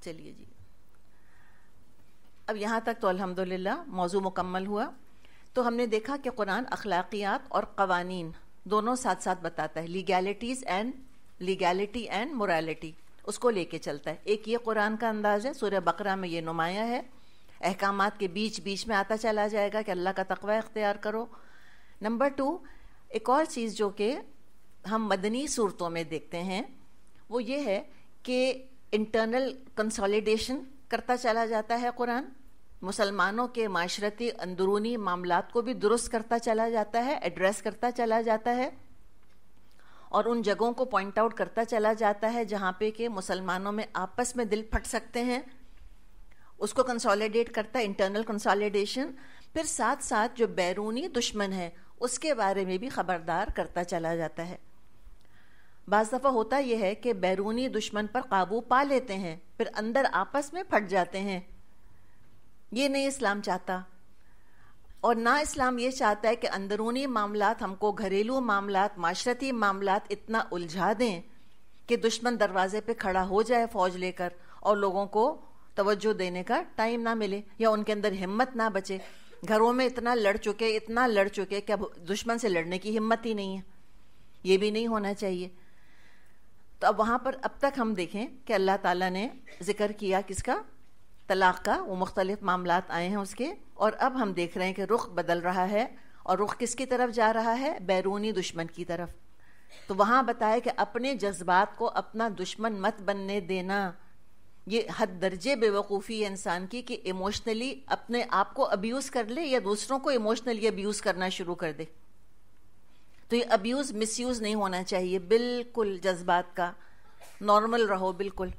چلیے جی، اب یہاں تک تو الحمدللہ موضوع مکمل ہوا. تو ہم نے دیکھا کہ قرآن اخلاقیات اور قوانین دونوں ساتھ ساتھ بتاتا ہے، لیگیلٹی اینڈ مورالٹی، اس کو لے کے چلتا ہے. ایک یہ قرآن کا انداز ہے، سورہ بقرہ میں یہ نمایاں ہے، احکامات کے بیچ بیچ میں آتا چلا جائے گا کہ اللہ کا تقوی اختیار کرو. نمبر 2، ایک اور چیز جو کہ ہم مدنی صورتوں میں دیکھتے ہیں وہ یہ ہے کہ انٹرنل کنسالیڈیشن کرتا چلا جاتا ہے قرآن، مسلمانوں کے معاشرتی اندرونی معاملات کو بھی درست کرتا چلا جاتا ہے، ایڈریس کرتا چلا جاتا ہے، اور ان جگہوں کو پوائنٹ آؤٹ کرتا چلا جاتا ہے جہاں پہ کہ مسلمانوں میں آپس میں دل پھٹ سکتے ہیں، اس کو کنسالیڈیٹ کرتا ہے، انٹرنل کنسالیڈیشن. پھر ساتھ ساتھ جو بیرونی دشمن ہے اس کے بارے میں بھی خبردار کرتا چلا جاتا ہے. بعض دفعہ ہوتا یہ ہے کہ بیرونی دشمن پر قابو پا لیتے ہیں، پھر اندر آپس میں پھٹ جاتے ہیں. یہ نہیں اسلام چاہتا، اور نہ اسلام یہ چاہتا ہے کہ اندرونی معاملات ہم کو، گھریلو معاملات، معاشرتی معاملات اتنا الجھا دیں کہ دشمن دروازے پہ کھڑا ہو جائے فوج لے کر اور لوگوں کو توجہ دینے کا ٹائم نہ ملے یا ان کے اندر ہمت نہ بچے. گھروں میں اتنا لڑ چکے کہ اب دشمن سے لڑنے کی ہمت ہی نہیں ہے. یہ بھی نہیں ہونا چاہیے. تو اب وہاں پر اب تک ہم دیکھیں کہ اللہ تعالیٰ نے ذکر کیا کس کا؟ طلاق کا. وہ مختلف معاملات آئے ہیں اس کے، اور اب ہم دیکھ رہے ہیں کہ رخ بدل رہا ہے، اور رخ کس کی طرف جا رہا ہے؟ بیرونی دشمن کی طرف. تو وہاں بتایا کہ اپنے جذبات کو اپنا دشمن مت بننے دینا. یہ حد درجے بے وقوفی ہے انسان کی کہ ایموشنلی اپنے آپ کو ابیوز کر لے یا دوسروں کو ایموشنلی ابیوز کرنا شروع کر دے. تو یہ ابیوز مس یوز نہیں ہونا چاہیے، بالکل جذبات کا نارمل رہو، بالکل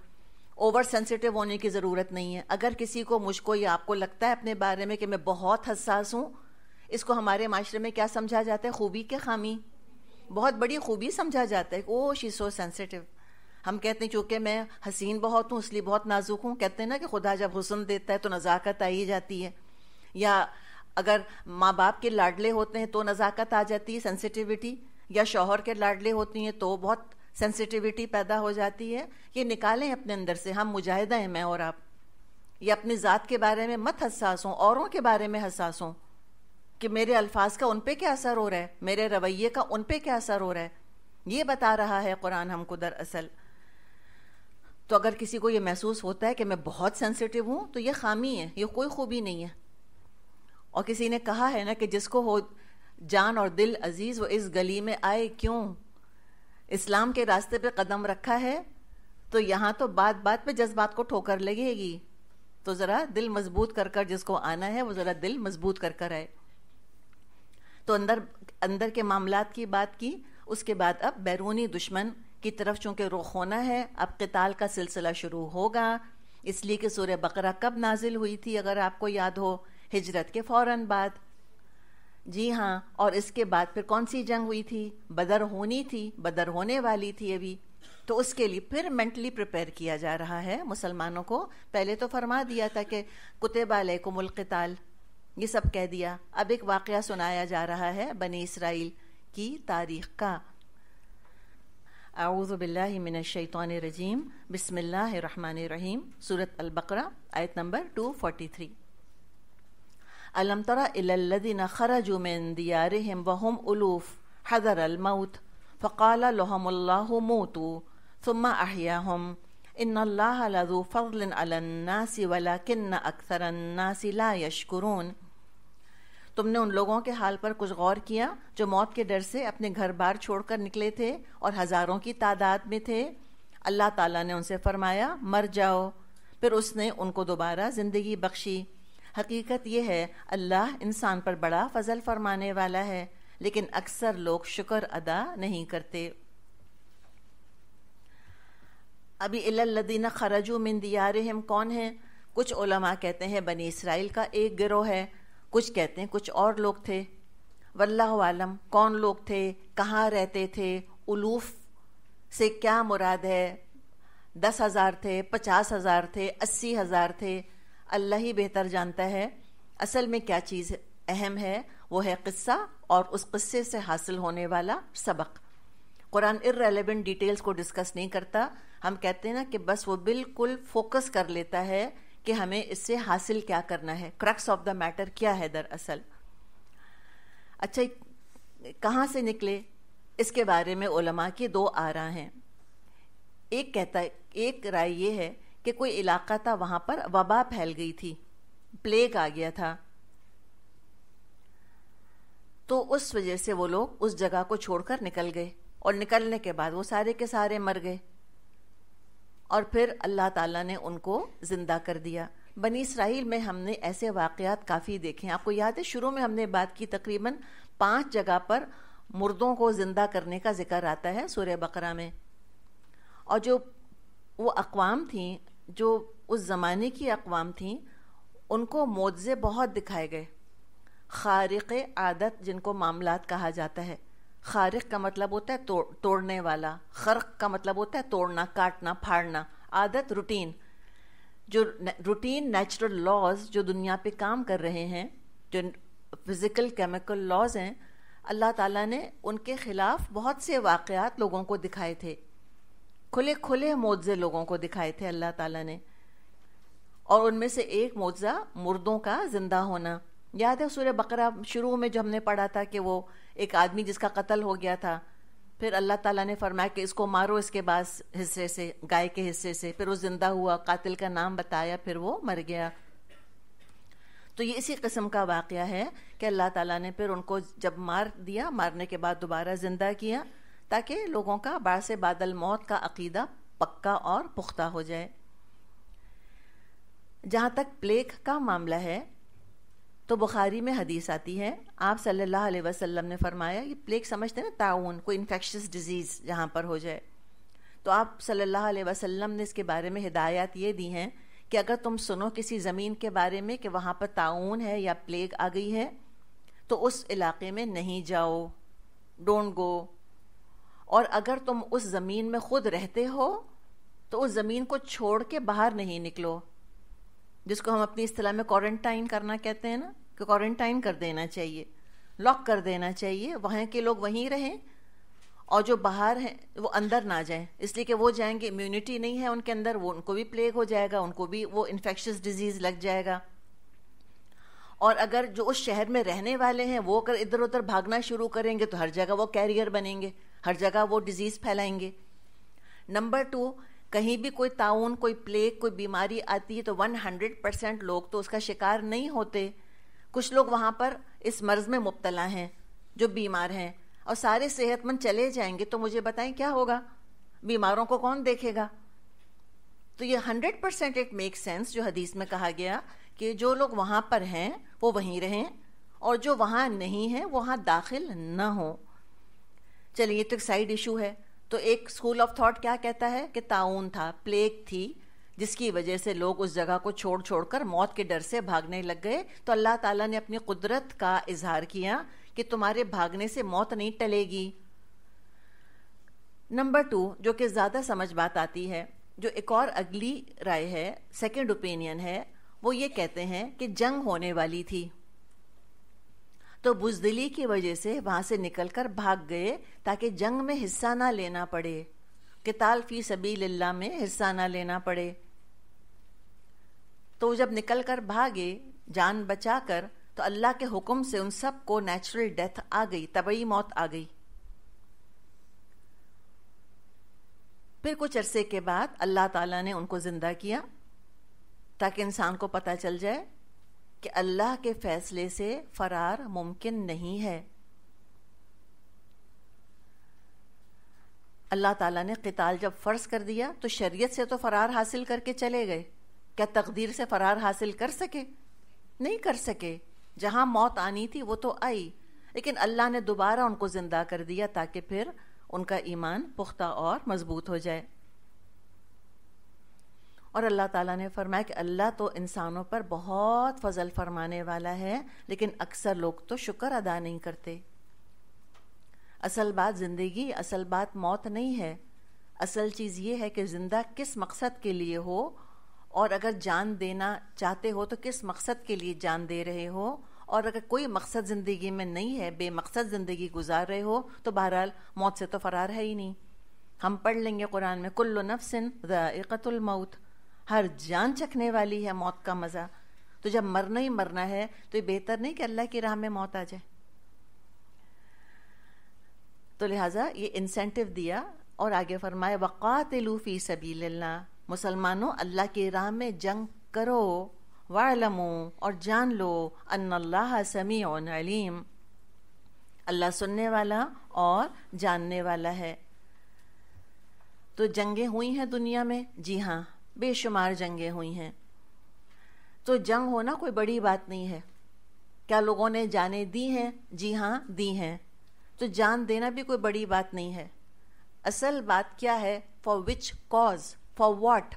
اوور سینسیٹیو ہونے کی ضرورت نہیں ہے. اگر کسی کو، مجھ کو یا آپ کو لگتا ہے اپنے بارے میں کہ میں بہت حساس ہوں، اس کو ہمارے معاشرے میں کیا سمجھا جاتا ہے؟ خوبی کے خامی، بہت بڑی خوبی سمجھا جاتا ہے. او شی سو سینسیٹیو. ہم کہتے ہیں چونکہ میں حسین بہت ہوں اس لیے بہت نازک ہوں. کہتے ہیں نا کہ خدا جب حسن دیتا ہے تو نزاکت آ ہی جاتی ہے، یا اگر ماں باپ کے لاڈلے ہوتے ہیں تو نزاکت آ جاتی ہے، سینسیٹیوٹی، یا شوہر کے لاڈلے ہوتی ہیں تو بہت سینسیٹیوٹی پیدا ہو جاتی ہے. یہ نکالیں اپنے اندر سے. ہم مجاہدہ ہیں، میں اور آپ. یہ اپنی ذات کے بارے میں مت حساس ہوں، اوروں کے بارے میں حساس ہوں کہ میرے الفاظ کا ان پہ کیا اثر ہو رہا ہے، میرے رویے کا ان پہ کیا اثر ہو رہا ہے. یہ بتا رہا ہے قرآن ہم کو دراصل. تو اگر کسی کو یہ محسوس ہوتا ہے کہ میں بہت سینسیٹیو ہوں تو یہ خامی ہے، یہ کوئی خوبی نہیں ہے. اور کسی نے کہا ہے نا کہ جس کو ہو جان اور دل عزیز وہ اس گلی میں آئے کیوں. اسلام کے راستے پہ قدم رکھا ہے تو یہاں تو بات بات پہ جذبات کو ٹھوکر لگے گی. تو ذرا دل مضبوط کر کر جس کو آنا ہے وہ ذرا دل مضبوط کر کر آئے. تو اندر کے معاملات کی بات کی. اس کے بعد اب بیرونی دشمن کی طرف چونکہ رخ ہونا ہے، اب قتال کا سلسلہ شروع ہوگا. اس لیے کہ سورہ بقرہ کب نازل ہوئی تھی اگر آپ کو یاد ہو؟ ہجرت کے فوراً بعد. جی ہاں. اور اس کے بعد پھر کون سی جنگ ہوئی تھی؟ بدر ہونی تھی، بدر ہونے والی تھی ابھی. تو اس کے لیے پھر مینٹلی پریپئر کیا جا رہا ہے مسلمانوں کو. پہلے تو فرما دیا تھا کہ کتب علیکم القتال، یہ سب کہہ دیا. اب ایک واقعہ سنایا جا رہا ہے بنی اسرائیل کی تاریخ کا. اعوذ باللہ من الشیطان الرجیم، بسم اللہ الرحمن الرحیم. سورۃ البقرہ آیت نمبر 243. الم تر الی الذین خرجوا من دیارہم وهم الوف حذر الموت فقال لهم اللہ موتوا ثم احیاهم ان اللہ لذو فضل علی الناس ولکن اکثر الناس لا یشکرون. تم نے ان لوگوں کے حال پر کچھ غور کیا جو موت کے ڈر سے اپنے گھر بار چھوڑ کر نکلے تھے اور ہزاروں کی تعداد میں تھے. اللہ تعالیٰ نے ان سے فرمایا مر جاؤ، پھر اس نے ان کو دوبارہ زندگی بخشی. حقیقت یہ ہے اللہ انسان پر بڑا فضل فرمانے والا ہے، لیکن اکثر لوگ شکر ادا نہیں کرتے. ابھی الی الذین خرجوا من دیارہم کون ہیں؟ کچھ علماء کہتے ہیں بنی اسرائیل کا ایک گروہ ہے، کچھ کہتے ہیں کچھ اور لوگ تھے. واللہ عالم کون لوگ تھے، کہاں رہتے تھے، الوف سے کیا مراد ہے؟ 10,000 تھے، 50,000 تھے، 80,000 تھے؟ اللہ ہی بہتر جانتا ہے. اصل میں کیا چیز اہم ہے وہ ہے قصہ اور اس قصے سے حاصل ہونے والا سبق. قرآن irrelevant ڈیٹیلز کو ڈسکس نہیں کرتا. ہم کہتے ہیں نا کہ بس وہ بالکل فوکس کر لیتا ہے کہ ہمیں اس سے حاصل کیا کرنا ہے، کرکس آف دا میٹر کیا ہے دراصل. اچھا، کہاں سے نکلے اس کے بارے میں علماء کی دو آراء ہیں. ایک رائے یہ ہے کہ کوئی علاقہ تھا، وہاں پر وبا پھیل گئی تھی، پلیگ آ گیا تھا، تو اس وجہ سے وہ لوگ اس جگہ کو چھوڑ کر نکل گئے، اور نکلنے کے بعد وہ سارے کے سارے مر گئے، اور پھر اللہ تعالیٰ نے ان کو زندہ کر دیا. بنی اسرائیل میں ہم نے ایسے واقعات کافی دیکھے ہیں. آپ کو یاد ہے شروع میں ہم نے بات کی، تقریباً 5 جگہ پر مردوں کو زندہ کرنے کا ذکر آتا ہے سورہ بقرہ میں. اور جو وہ اقوام تھیں، جو اس زمانے کی اقوام تھیں، ان کو معجزے بہت دکھائے گئے، خارق عادت جن کو معاملات کہا جاتا ہے. خارق کا مطلب ہوتا ہے توڑنے والا، خرق کا مطلب ہوتا ہے توڑنا، کاٹنا، پھاڑنا. عادت روٹین، جو روٹین نیچرل لاز جو دنیا پہ کام کر رہے ہیں، جو فزیکل کیمیکل لاز ہیں، اللہ تعالیٰ نے ان کے خلاف بہت سے واقعات لوگوں کو دکھائے تھے، کھلے کھلے معجزے لوگوں کو دکھائے تھے اللہ تعالیٰ نے. اور ان میں سے ایک معجزہ مردوں کا زندہ ہونا. یاد ہے سورہ بقرہ شروع میں جو ہم نے پڑھا تھا کہ وہ ایک آدمی جس کا قتل ہو گیا تھا، پھر اللہ تعالیٰ نے فرمایا کہ اس کو مارو اس کے بعد حصے سے، گائے کے حصے سے، پھر وہ زندہ ہوا، قاتل کا نام بتایا، پھر وہ مر گیا. تو یہ اسی قسم کا واقعہ ہے کہ اللہ تعالیٰ نے پھر ان کو جب مار دیا، مارنے کے بعد دوبارہ زندہ کیا، تاکہ لوگوں کا بعث بعد الموت کا عقیدہ پکا اور پختہ ہو جائے. جہاں تک پلیگ کا معاملہ ہے تو بخاری میں حدیث آتی ہے، آپ صلی اللہ علیہ وسلم نے فرمایا، یہ پلیگ سمجھتے ہیں نا طاعون، کوئی انفیکشس ڈیزیز جہاں پر ہو جائے، تو آپ صلی اللہ علیہ وسلم نے اس کے بارے میں ہدایات یہ دی ہیں کہ اگر تم سنو کسی زمین کے بارے میں کہ وہاں پر طاعون ہے یا پلیگ آ گئی ہے، تو اس علاقے میں نہیں جاؤ، ڈونٹ گو. اور اگر تم اس زمین میں خود رہتے ہو تو اس زمین کو چھوڑ کے باہر نہیں نکلو، جس کو ہم اپنی اصطلاح میں کوارنٹائن کرنا کہتے ہیں نا، کہ کوارنٹائن کر دینا چاہیے، لاک کر دینا چاہیے، وہاں کے لوگ وہیں رہیں، اور جو باہر ہیں وہ اندر نہ جائیں، اس لیے کہ وہ جائیں گے، امیونٹی نہیں ہے ان کے اندر، وہ ان کو بھی پلیگ ہو جائے گا، ان کو بھی وہ انفیکشس ڈیزیز لگ جائے گا. اور اگر جو اس شہر میں رہنے والے ہیں وہ اگر ادھر ادھر بھاگنا شروع کریں گے تو ہر جگہ وہ کیریئر بنیں گے، ہر جگہ وہ ڈیزیز پھیلائیں گے. نمبر 2، کہیں بھی کوئی طاعون، کوئی پلیگ، کوئی بیماری آتی ہے تو 100% لوگ تو اس کا شکار نہیں ہوتے. کچھ لوگ وہاں پر اس مرض میں مبتلا ہیں جو بیمار ہیں، اور سارے صحت مند چلے جائیں گے تو مجھے بتائیں کیا ہوگا؟ بیماروں کو کون دیکھے گا؟ تو یہ 100% اٹ میک سینس جو حدیث میں کہا گیا کہ جو لوگ وہاں پر ہیں وہ وہیں رہیں، اور جو وہاں نہیں ہیں وہاں داخل نہ ہوں. چلیے، یہ تو ایک سائیڈ ایشو ہے. تو ایک اسکول آف تھاٹ کیا کہتا ہے کہ طاعون تھا، پلیگ تھی، جس کی وجہ سے لوگ اس جگہ کو چھوڑ کر موت کے ڈر سے بھاگنے لگ گئے. تو اللہ تعالیٰ نے اپنی قدرت کا اظہار کیا کہ تمہارے بھاگنے سے موت نہیں ٹلے گی. نمبر 2، جو کہ زیادہ سمجھ بات آتی ہے، جو ایک اور اگلی رائے ہے، سیکنڈ اوپینین ہے، وہ یہ کہتے ہیں کہ جنگ ہونے والی تھی تو بزدلی کی وجہ سے وہاں سے نکل کر بھاگ گئے تاکہ جنگ میں حصہ نہ لینا پڑے، قتال فی سبیل اللہ میں حصہ نہ لینا پڑے. تو جب نکل کر بھاگے جان بچا کر تو اللہ کے حکم سے ان سب کو نیچرل ڈیتھ آ گئی، طبعی موت آ گئی. پھر کچھ عرصے کے بعد اللہ تعالیٰ نے ان کو زندہ کیا تاکہ انسان کو پتہ چل جائے کہ اللہ کے فیصلے سے فرار ممکن نہیں ہے. اللہ تعالیٰ نے قتال جب فرض کر دیا تو شریعت سے تو فرار حاصل کر کے چلے گئے، کیا تقدیر سے فرار حاصل کر سکے؟ نہیں کر سکے. جہاں موت آنی تھی وہ تو آئی، لیکن اللہ نے دوبارہ ان کو زندہ کر دیا تاکہ پھر ان کا ایمان پختہ اور مضبوط ہو جائے. اور اللہ تعالیٰ نے فرمایا کہ اللہ تو انسانوں پر بہت فضل فرمانے والا ہے، لیکن اکثر لوگ تو شکر ادا نہیں کرتے. اصل بات زندگی، اصل بات موت نہیں ہے. اصل چیز یہ ہے کہ زندہ کس مقصد کے لیے ہو، اور اگر جان دینا چاہتے ہو تو کس مقصد کے لیے جان دے رہے ہو. اور اگر کوئی مقصد زندگی میں نہیں ہے، بے مقصد زندگی گزار رہے ہو، تو بہرحال موت سے تو فرار ہے ہی نہیں. ہم پڑھ لیں گے قرآن میں کل نفس ذائقۃ الموت، ہر جان چکھنے والی ہے موت کا مزہ. تو جب مرنا ہی مرنا ہے تو یہ بہتر نہیں کہ اللہ کی راہ میں موت آ جائے. تو لہٰذا یہ انسینٹو دیا اور آگے فرمایا وقاتلوا فی سبیل اللہ، مسلمانوں اللہ کی راہ میں جنگ کرو. وَاعْلَمُوا، اور جان لو، ان اللہ سمیع علیم، اللہ سننے والا اور جاننے والا ہے. تو جنگیں ہوئی ہیں دنیا میں، جی ہاں بے شمار جنگیں ہوئی ہیں. تو جنگ ہونا کوئی بڑی بات نہیں ہے. کیا لوگوں نے جانیں دی ہیں؟ جی ہاں دی ہیں. تو جان دینا بھی کوئی بڑی بات نہیں ہے. اصل بات کیا ہے؟ For which cause, for what,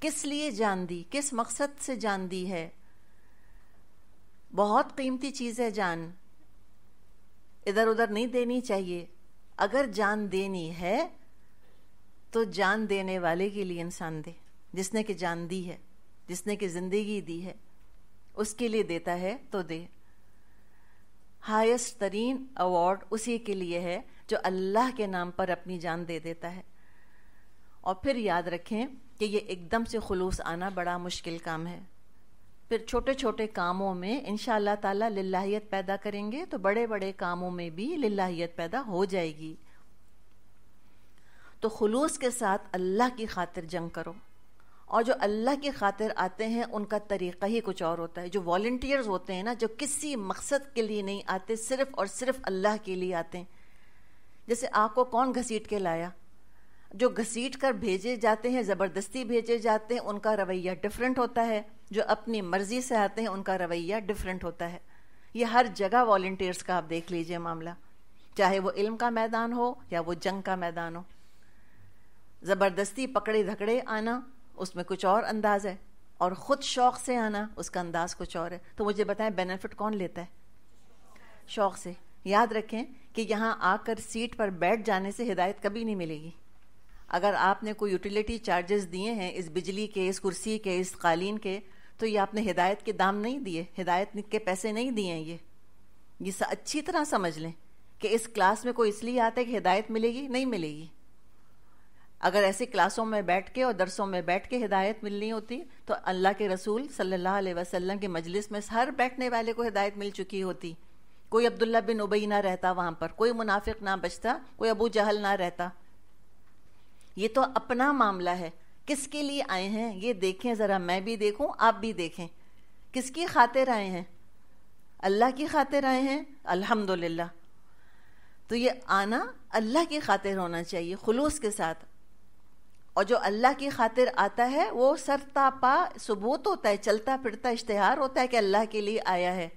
کس لیے جان دی، کس مقصد سے جان دی ہے. بہت قیمتی چیز ہے جان، ادھر ادھر نہیں دینی چاہیے. اگر جان دینی ہے تو جان دینے والے کے لیے انسان دے، جس نے کہ جان دی ہے، جس نے کہ زندگی دی ہے، اس کے لیے دیتا ہے تو دے. ہائیسٹ ترین ایوارڈ اسی کے لیے ہے جو اللہ کے نام پر اپنی جان دے دیتا ہے. اور پھر یاد رکھیں کہ یہ ایک دم سے خلوص آنا بڑا مشکل کام ہے. پھر چھوٹے چھوٹے کاموں میں انشاءاللہ تعالی للہیت پیدا کریں گے تو بڑے بڑے کاموں میں بھی للہیت پیدا ہو جائے گی. تو خلوص کے ساتھ اللہ کی خاطر جنگ کرو. اور جو اللہ کی خاطر آتے ہیں ان کا طریقہ ہی کچھ اور ہوتا ہے. جو والنٹیئرز ہوتے ہیں نا، جو کسی مقصد کے لیے نہیں آتے، صرف اور صرف اللہ کے لیے آتے ہیں. جیسے آپ کو کون گھسیٹ کے لایا؟ جو گھسیٹ کر بھیجے جاتے ہیں، زبردستی بھیجے جاتے ہیں، ان کا رویہ ڈیفرنٹ ہوتا ہے. جو اپنی مرضی سے آتے ہیں ان کا رویہ ڈیفرنٹ ہوتا ہے. یہ ہر جگہ والنٹیئرز کا آپ دیکھ لیجئے معاملہ، چاہے وہ علم کا میدان ہو یا وہ جنگ کا میدان ہو. زبردستی پکڑے دھکڑے آنا اس میں کچھ اور انداز ہے، اور خود شوق سے آنا اس کا انداز کچھ اور ہے. تو مجھے بتائیں بینیفٹ کون لیتا ہے؟ شوق سے. یاد رکھیں کہ یہاں آ کر سیٹ پر بیٹھ جانے سے ہدایت کبھی نہیں ملے گی. اگر آپ نے کوئی یوٹیلیٹی چارجز دیے ہیں اس بجلی کے، اس کرسی کے، اس قالین کے، تو یہ آپ نے ہدایت کے دام نہیں دیے، ہدایت کے پیسے نہیں دیے ہیں. یہ اچھی طرح سمجھ لیں کہ اس کلاس میں کوئی اس لیے آتا ہے کہ ہدایت ملے گی، نہیں ملے گی. اگر ایسی کلاسوں میں بیٹھ کے اور درسوں میں بیٹھ کے ہدایت ملنی ہوتی تو اللہ کے رسول صلی اللہ علیہ وسلم کے مجلس میں ہر بیٹھنے والے کو ہدایت مل چکی ہوتی. کوئی عبداللہ بن ابی نہ رہتا وہاں پر، کوئی منافق نہ بچتا، کوئی ابو جہل نہ رہتا. یہ تو اپنا معاملہ ہے. کس کے لیے آئے ہیں یہ دیکھیں ذرا، میں بھی دیکھوں، آپ بھی دیکھیں. کس کی خاطر آئے ہیں؟ اللہ کی خاطر آئے ہیں، الحمدللہ. تو یہ آنا اللہ کی خاطر ہونا چاہیے، خلوص کے ساتھ. اور جو اللہ کی خاطر آتا ہے وہ سرتا پا ثبوت ہوتا ہے، چلتا پھرتا اشتہار ہوتا ہے کہ اللہ کے لیے آیا ہے.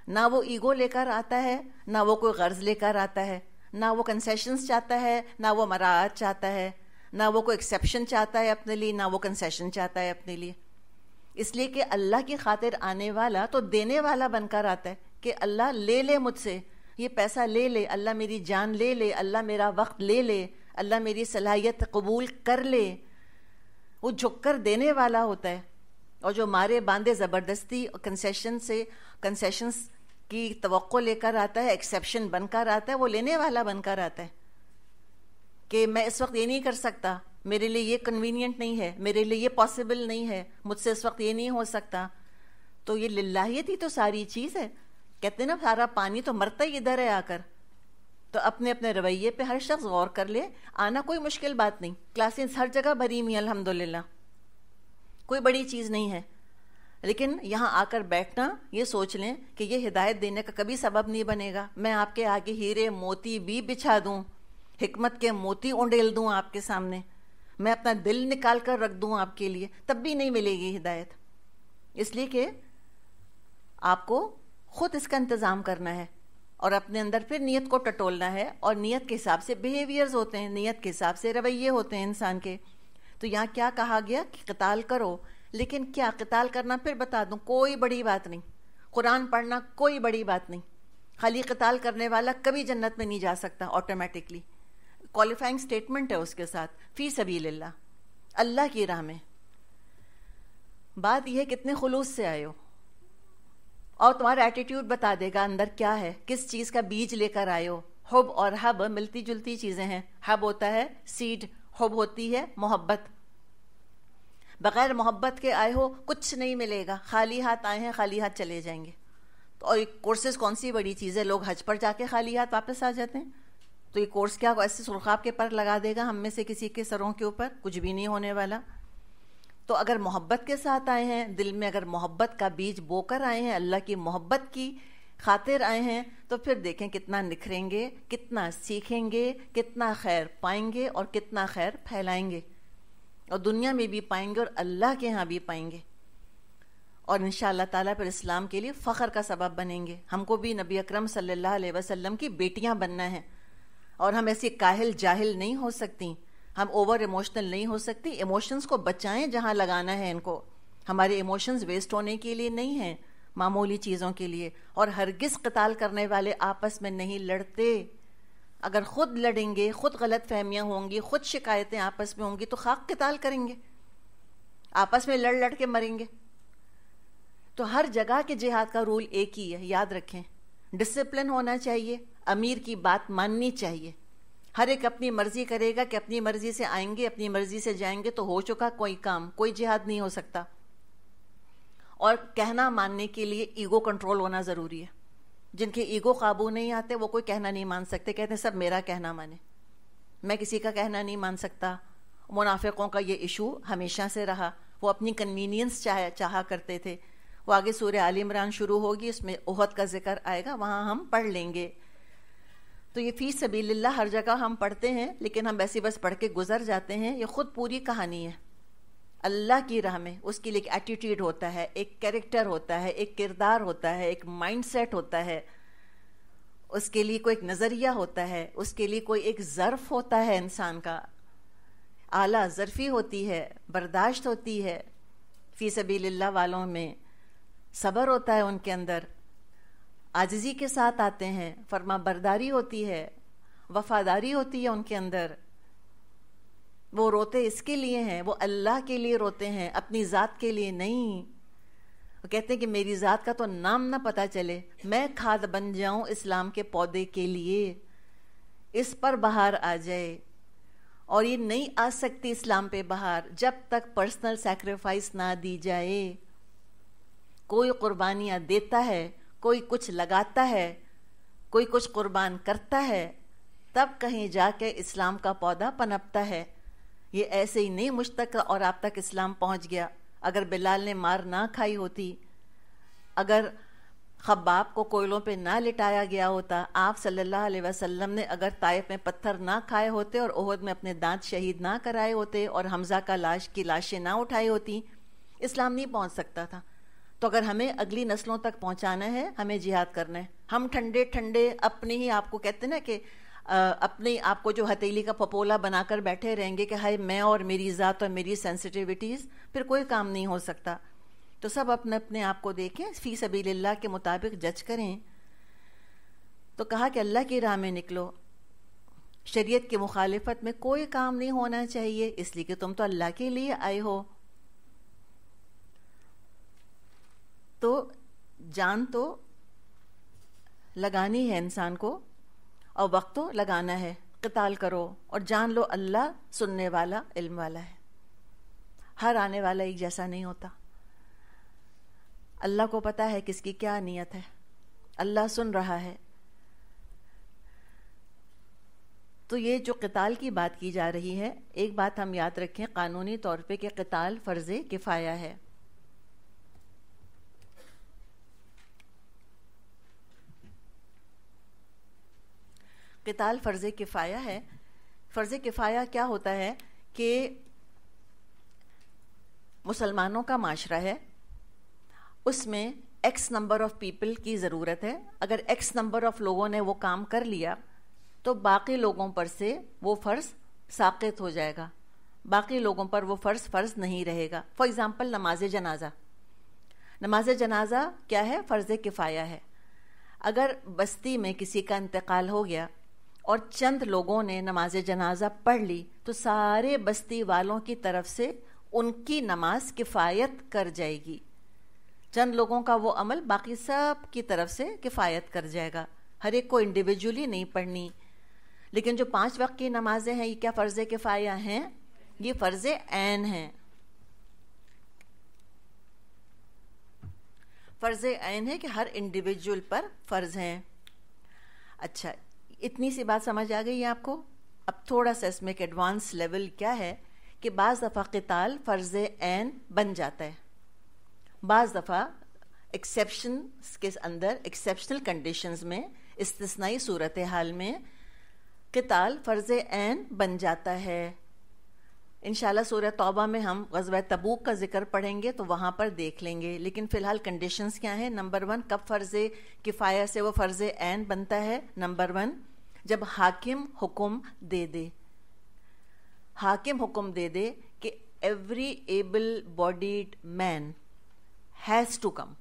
نہ وہ ایگو لے کر آتا ہے، نہ وہ کوئی غرض لے کر آتا ہے، نہ وہ کنسیشنز چاہتا ہے، نہ وہ مراعات چاہتا ہے، نہ وہ کوئی ایکسیپشن چاہتا ہے اپنے لیے، نہ وہ کنسیشن چاہتا ہے اپنے لیے. اس لیے کہ اللہ کی خاطر آنے والا تو دینے والا بن کر آتا ہے کہ اللہ لے لے مجھ سے، یہ پیسہ لے لے، اللہ میری جان لے لے، اللہ میرا وقت لے لے، اللہ میری صلاحیت قبول کر لے. وہ جھک کر دینے والا ہوتا ہے. اور جو مارے باندھے زبردستی کنسیشنز کی توقع لے کر آتا ہے، ایکسیپشن بن کر آتا ہے، وہ لینے والا بن کر آتا ہے کہ میں اس وقت یہ نہیں کر سکتا، میرے لیے یہ کنوینینٹ نہیں ہے، میرے لیے یہ پاسبل نہیں ہے، مجھ سے اس وقت یہ نہیں ہو سکتا. تو یہ للہیت ہی تو ساری چیز ہے. کہتے ہیں نا سارا پانی تو مرتا ہی ادھر ہے آ کر. تو اپنے اپنے رویے پہ ہر شخص غور کر لے. آنا کوئی مشکل بات نہیں، کلاسز ہر جگہ بھری ہوئی ہیں الحمدللہ، کوئی بڑی چیز نہیں ہے. لیکن یہاں آ کر بیٹھنا، یہ سوچ لیں کہ یہ ہدایت دینے کا کبھی سبب نہیں بنے گا. میں آپ کے آگے ہیرے موتی بھی بچھا دوں، حکمت کے موتی اونڈیل دوں آپ کے سامنے، میں اپنا دل نکال کر رکھ دوں آپ کے لیے، تب بھی نہیں ملے گی ہدایت. اس لیے کہ آپ کو خود اس کا انتظام کرنا ہے اور اپنے اندر پھر نیت کو ٹٹولنا ہے. اور نیت کے حساب سے بیہیویئرز ہوتے ہیں، نیت کے حساب سے رویے ہوتے ہیں انسان کے. تو یہاں کیا کہا گیا کہ قتال کرو. لیکن کیا قتال کرنا، پھر بتا دوں، کوئی بڑی بات نہیں. قرآن پڑھنا کوئی بڑی بات نہیں. خالی قتال کرنے والا کبھی جنت میں نہیں جا سکتا آٹومیٹکلی. کوالیفائنگ سٹیٹمنٹ ہے اس کے ساتھ، فی سبیل اللہ، اللہ کی راہ میں. بات یہ ہے کتنے خلوص سے آئے ہو، اور تمہارا ایٹیٹیوڈ بتا دے گا اندر کیا ہے، کس چیز کا بیج لے کر آئے ہو. حب اور حب ملتی جلتی چیزیں ہیں. حب ہوتا ہے سیڈ، حب ہوتی ہے محبت. بغیر محبت کے آئے ہو کچھ نہیں ملے گا، خالی ہاتھ آئے ہیں خالی ہاتھ چلے جائیں گے. تو اور کورسز کون سی بڑی چیز ہے؟ لوگ حج پر جا کے خالی ہاتھ واپس آ جاتے ہیں. تو یہ کورس کیا ایسے سرخاب کے پر لگا دے گا ہم میں سے کسی کے سروں کے اوپر؟ کچھ بھی نہیں ہونے والا. تو اگر محبت کے ساتھ آئے ہیں، دل میں اگر محبت کا بیج بو کر آئے ہیں، اللہ کی محبت کی خاطر آئے ہیں، تو پھر دیکھیں کتنا نکھریں گے، کتنا سیکھیں گے، کتنا خیر پائیں گے اور کتنا خیر پھیلائیں گے، اور دنیا میں بھی پائیں گے اور اللہ کے ہاں بھی پائیں گے. اور انشاءاللہ تعالیٰ پھر اسلام کے لیے فخر کا سبب بنیں گے. ہم کو بھی نبی اکرم صلی اللہ علیہ وسلم کی بیٹیاں بننا ہے، اور ہم ایسی کاہل جاہل نہیں ہو سکتی، ہم اوور ایموشنل نہیں ہو سکتی. ایموشنز کو بچائیں جہاں لگانا ہے ان کو. ہمارے ایموشنز ویسٹ ہونے کے لیے نہیں ہیں، معمولی چیزوں کے لیے. اور ہرگز قتال کرنے والے آپس میں نہیں لڑتے. اگر خود لڑیں گے، خود غلط فہمیاں ہوں گی، خود شکایتیں آپس میں ہوں گی، تو خاک قتال کریں گے، آپس میں لڑ لڑ کے مریں گے. تو ہر جگہ کے جہاد کا رول ایک ہی ہے، یاد رکھیں. ڈسپلن ہونا چاہیے، امیر کی بات ماننی چاہیے. ہر ایک اپنی مرضی کرے گا کہ اپنی مرضی سے آئیں گے، اپنی مرضی سے جائیں گے، تو ہو چکا کوئی کام، کوئی جہاد نہیں ہو سکتا. اور کہنا ماننے کے لیے ایگو کنٹرول ہونا ضروری ہے. جن کے ایگو قابو نہیں آتے وہ کوئی کہنا نہیں مان سکتے، کہتے ہیں سب میرا کہنا مانے، میں کسی کا کہنا نہیں مان سکتا. منافقوں کا یہ ایشو ہمیشہ سے رہا، وہ اپنی کنوینئنس چاہا کرتے تھے. وہ آگے سورہ آل عمران شروع ہوگی، اس میں احد کا ذکر آئے گا، وہاں ہم پڑھ لیں گے. تو یہ فی سبیل اللہ ہر جگہ ہم پڑھتے ہیں، لیکن ہم ایسی بس پڑھ کے گزر جاتے ہیں. یہ خود پوری کہانی ہے. اللہ کی راہ میں اس کے لیے ایک ایٹیٹیوڈ ہوتا ہے، ایک کیریکٹر ہوتا ہے، ایک کردار ہوتا ہے، ایک مائنڈ سیٹ ہوتا ہے، اس کے لیے کوئی ایک نظریہ ہوتا ہے، اس کے لیے کوئی ایک ظرف ہوتا ہے. انسان کا اعلیٰ ظرفی ہوتی ہے، برداشت ہوتی ہے. فی سبیل اللہ والوں میں صبر ہوتا ہے، ان کے اندر عاجزی کے ساتھ آتے ہیں، فرما برداری ہوتی ہے، وفاداری ہوتی ہے ان کے اندر. وہ روتے اس کے لیے ہیں، وہ اللہ کے لیے روتے ہیں، اپنی ذات کے لیے نہیں. وہ کہتے ہیں کہ میری ذات کا تو نام نہ پتہ چلے، میں کھاد بن جاؤں اسلام کے پودے کے لیے، اس پر بہار آ جائے. اور یہ نہیں آ سکتی اسلام پہ بہار جب تک پرسنل سیکریفائس نہ دی جائے. کوئی قربانیاں دیتا ہے، کوئی کچھ لگاتا ہے، کوئی کچھ قربان کرتا ہے، تب کہیں جا کے اسلام کا پودا پنپتا ہے. یہ ایسے ہی نہیں مجھ تک اور آپ تک اسلام پہنچ گیا. اگر بلال نے مار نہ کھائی ہوتی، اگر خباب کو کوئلوں پہ نہ لٹایا گیا ہوتا، آپ صلی اللہ علیہ وسلم نے اگر طائف میں پتھر نہ کھائے ہوتے اور احد میں اپنے دانت شہید نہ کرائے ہوتے اور حمزہ کا لاشیں نہ اٹھائی ہوتی، اسلام نہیں پہنچ سکتا تھا. تو اگر ہمیں اگلی نسلوں تک پہنچانا ہے، ہمیں جہاد کرنا ہے. ہم ٹھنڈے ٹھنڈے اپنے ہی آپ کو کہتے ہیں نا کہ اپنے آپ کو جو ہتھیلی کا پپولا بنا کر بیٹھے رہیں گے کہ ہائے میں اور میری ذات اور میری سینسٹیوٹیز، پھر کوئی کام نہیں ہو سکتا. تو سب اپنے آپ کو دیکھیں، فی سبیل اللہ کے مطابق جج کریں. تو کہا کہ اللہ کی راہ میں نکلو، شریعت کی مخالفت میں کوئی کام نہیں ہونا چاہیے، اس لیے کہ تم تو اللہ کے لیے آئے ہو. تو جان تو لگانی ہے انسان کو، اور وقت تو لگانا ہے. قتال کرو اور جان لو اللہ سننے والا، علم والا ہے. ہر آنے والا ایک جیسا نہیں ہوتا. اللہ کو پتہ ہے کس کی کیا نیت ہے، اللہ سن رہا ہے. تو یہ جو قتال کی بات کی جا رہی ہے، ایک بات ہم یاد رکھیں قانونی طور پہ کہ قتال فرض کفایہ ہے. قتال فرض کفایہ ہے. فرض کفایہ کیا ہوتا ہے کہ مسلمانوں کا معاشرہ ہے، اس میں ایکس نمبر آف پیپل کی ضرورت ہے. اگر ایکس نمبر آف لوگوں نے وہ کام کر لیا تو باقی لوگوں پر سے وہ فرض ساقط ہو جائے گا، باقی لوگوں پر وہ فرض نہیں رہے گا. فار ایگزامپل نماز جنازہ. نماز جنازہ کیا ہے؟ فرض کفایہ ہے. اگر بستی میں کسی کا انتقال ہو گیا اور چند لوگوں نے نماز جنازہ پڑھ لی تو سارے بستی والوں کی طرف سے ان کی نماز کفایت کر جائے گی. چند لوگوں کا وہ عمل باقی سب کی طرف سے کفایت کر جائے گا. ہر ایک کو انڈیویجولی نہیں پڑھنی. لیکن جو 5 وقت کی نمازیں ہیں یہ کیا فرض کفایہ ہیں؟ یہ فرض عین ہیں. فرض عین ہے کہ ہر انڈیویجول پر فرض ہیں. اچھا، اتنی سی بات سمجھ آ گئی آپ کو؟ اب تھوڑا سا اس میں ایک ایڈوانس لیول کیا ہے کہ بعض دفعہ قتال فرض عین بن جاتا ہے، بعض دفعہ ایکسیپشنز کے اندر، ایکسیپشنل کنڈیشنز میں، استثنائی صورتحال میں قتال فرض عین بن جاتا ہے. انشاءاللہ سورہ توبہ میں ہم غزوہ تبوک کا ذکر پڑھیں گے تو وہاں پر دیکھ لیں گے. لیکن فی الحال کنڈیشنز کیا ہیں؟ نمبر 1، کب فرض کفایہ سے وہ فرض عین بنتا ہے؟ نمبر 1، جب حاکم حکم دے دے. حاکم حکم دے دے کہ every able bodied man has to come.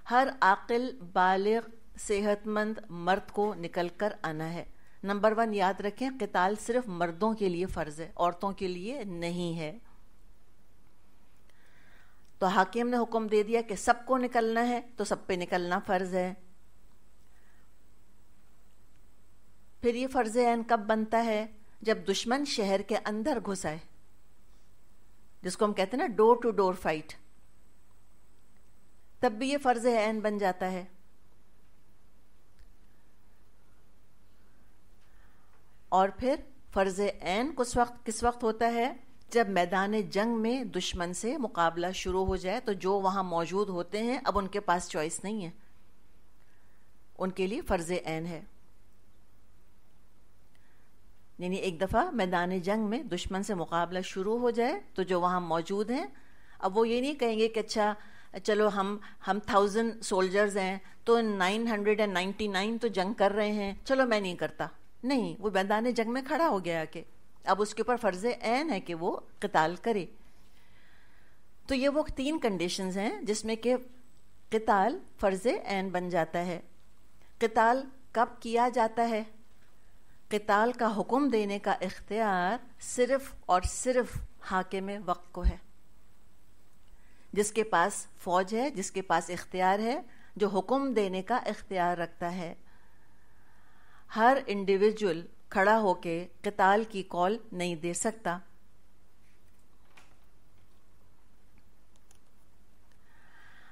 ہر عاقل بالغ صحت مند مرد کو نکل کر آنا ہے. نمبر 1 یاد رکھیں، قتال صرف مردوں کے لیے فرض ہے، عورتوں کے لیے نہیں ہے. تو حاکم نے حکم دے دیا کہ سب کو نکلنا ہے تو سب پہ نکلنا فرض ہے. پھر یہ فرض عین کب بنتا ہے؟ جب دشمن شہر کے اندر گھس آئے، جس کو ہم کہتے ہیں نا ڈور ٹو ڈور فائٹ، تب بھی یہ فرض عین بن جاتا ہے. اور پھر فرض عین کس وقت ہوتا ہے؟ جب میدان جنگ میں دشمن سے مقابلہ شروع ہو جائے تو جو وہاں موجود ہوتے ہیں اب ان کے پاس چوائس نہیں ہے، ان کے لیے فرض عین ہے. یعنی ایک دفعہ میدان جنگ میں دشمن سے مقابلہ شروع ہو جائے تو جو وہاں موجود ہیں اب وہ یہ نہیں کہیں گے کہ اچھا چلو ہم 1000 سولجرز ہیں تو 999 تو جنگ کر رہے ہیں، چلو میں نہیں کرتا. نہیں، وہ میدان جنگ میں کھڑا ہو گیا کہ اب اس کے اوپر فرض عین ہے کہ وہ قتال کرے. تو یہ وہ 3 کنڈیشنز ہیں جس میں کہ قتال فرض عین بن جاتا ہے. قتال کب کیا جاتا ہے؟ قتال کا حکم دینے کا اختیار صرف اور صرف حاکم وقت کو ہے، جس کے پاس فوج ہے، جس کے پاس اختیار ہے، جو حکم دینے کا اختیار رکھتا ہے. ہر انڈیویجول کھڑا ہو کے قتال کی کال نہیں دے سکتا.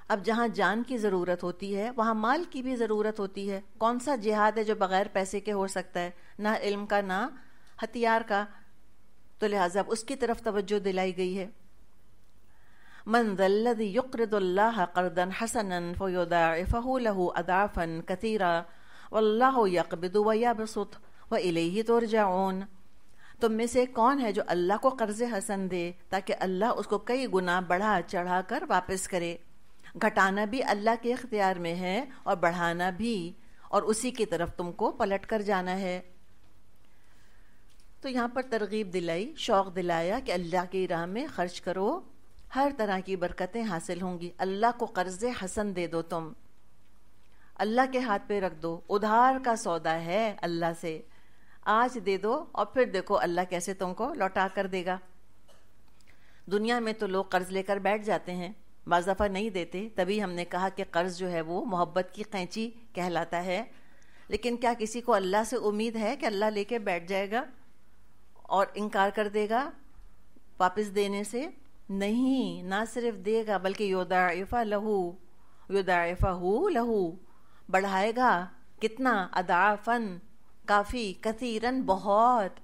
اب جہاں جان کی ضرورت ہوتی ہے وہاں مال کی بھی ضرورت ہوتی ہے. کون سا جہاد ہے جو بغیر پیسے کے ہو سکتا ہے؟ نہ علم کا، نہ ہتھیار کا. تو لہٰذا اس کی طرف توجہ دلائی گئی ہے. من ذا الذی یقرض اللہ قرضا حسنا فیضاعفہ لہ اضعافا کثیرا واللہ یقبض ویبسط والیہ ترجعون. تم میں سے کون ہے جو اللہ کو قرض حسن دے تاکہ اللہ اس کو کئی گنا بڑھا چڑھا کر واپس کرے؟ گھٹانا بھی اللہ کے اختیار میں ہے اور بڑھانا بھی، اور اسی کی طرف تم کو پلٹ کر جانا ہے. تو یہاں پر ترغیب دلائی، شوق دلایا کہ اللہ کی راہ میں خرچ کرو، ہر طرح کی برکتیں حاصل ہوں گی. اللہ کو قرض حسن دے دو، تم اللہ کے ہاتھ پہ رکھ دو. ادھار کا سودا ہے اللہ سے، آج دے دو اور پھر دیکھو اللہ کیسے تم کو لوٹا کر دے گا. دنیا میں تو لوگ قرض لے کر بیٹھ جاتے ہیں، بعض دفعہ نہیں دیتے. تبھی ہم نے کہا کہ قرض جو ہے وہ محبت کی قینچی کہلاتا ہے. لیکن کیا کسی کو اللہ سے امید ہے کہ اللہ لے کے بیٹھ جائے گا اور انکار کر دے گا واپس دینے سے؟ نہیں، نہ صرف دے گا بلکہ یضاعف لہو، بڑھائے گا. کتنا؟ اضعافاً، کافی، کثیراً، بہت.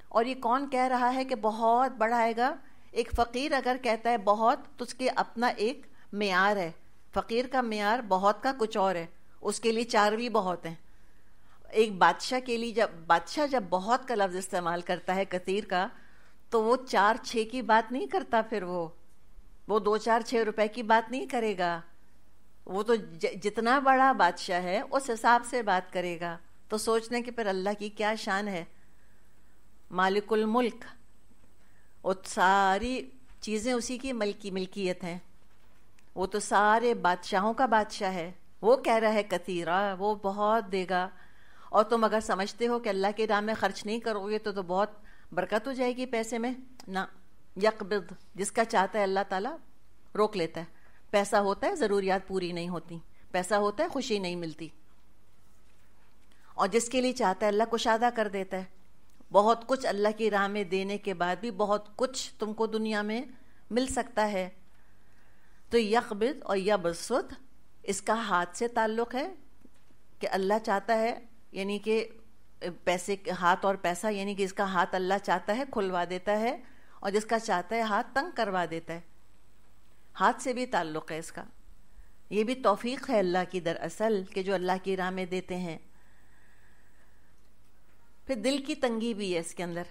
اور یہ کون کہہ رہا ہے کہ بہت بڑھائے گا؟ ایک فقیر اگر کہتا ہے بہت تو اس کے اپنا ایک معیار ہے. فقیر کا معیار بہت کا کچھ اور ہے، اس کے لیے 4 بھی بہت ہیں. ایک بادشاہ کے لیے جب بہت کا لفظ استعمال کرتا ہے کثیر کا، تو وہ 4-6 کی بات نہیں کرتا. پھر وہ 2-4-6 روپے کی بات نہیں کرے گا. وہ تو جتنا بڑا بادشاہ ہے اس حساب سے بات کرے گا. تو سوچنے کہ پھر اللہ کی کیا شان ہے. مالک الملک، وہ ساری چیزیں اسی کی ملکیت ہیں. وہ تو سارے بادشاہوں کا بادشاہ ہے. وہ کہہ رہا ہے کثیرا، وہ بہت دے گا. اور تم اگر سمجھتے ہو کہ اللہ کے راہ میں خرچ نہیں کرو گے تو بہت برکت ہو جائے گی پیسے میں. نہ، یقبض، جس کا چاہتا ہے اللہ تعالیٰ روک لیتا ہے. پیسہ ہوتا ہے ضروریات پوری نہیں ہوتی، پیسہ ہوتا ہے خوشی نہیں ملتی. اور جس کے لیے چاہتا ہے اللہ کشادہ کر دیتا ہے. بہت کچھ اللہ کی راہ میں دینے کے بعد بھی بہت کچھ تم کو دنیا میں مل سکتا ہے. تو یقبض اور یبسط اس کا ہاتھ سے تعلق ہے کہ اللہ چاہتا ہے، یعنی کہ پیسے ہاتھ اور پیسہ، یعنی کہ اس کا ہاتھ اللہ چاہتا ہے کھلوا دیتا ہے، اور جس کا چاہتا ہے ہاتھ تنگ کروا دیتا ہے. ہاتھ سے بھی تعلق ہے اس کا. یہ بھی توفیق ہے اللہ کی دراصل کہ جو اللہ کی راہ میں دیتے ہیں. پھر دل کی تنگی بھی ہے اس کے اندر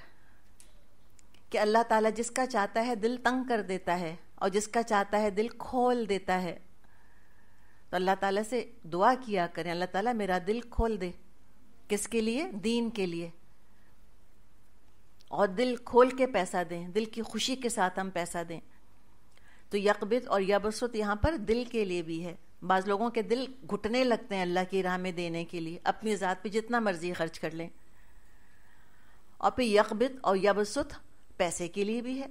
کہ اللہ تعالیٰ جس کا چاہتا ہے دل تنگ کر دیتا ہے، اور جس کا چاہتا ہے دل کھول دیتا ہے. تو اللہ تعالیٰ سے دعا کیا کریں، اللہ تعالیٰ میرا دل کھول دے. کس کے لیے؟ دین کے لیے. اور دل کھول کے پیسہ دیں، دل کی خوشی کے ساتھ ہم پیسہ دیں. تو یقبض اور یبسط یہاں پر دل کے لیے بھی ہے. بعض لوگوں کے دل گھٹنے لگتے ہیں اللہ کی راہ میں دینے کے لیے، اپنی ذات پہ جتنا مرضی خرچ کر لیں. اور پھر یقبض اور یبسط پیسے کے لیے بھی ہے.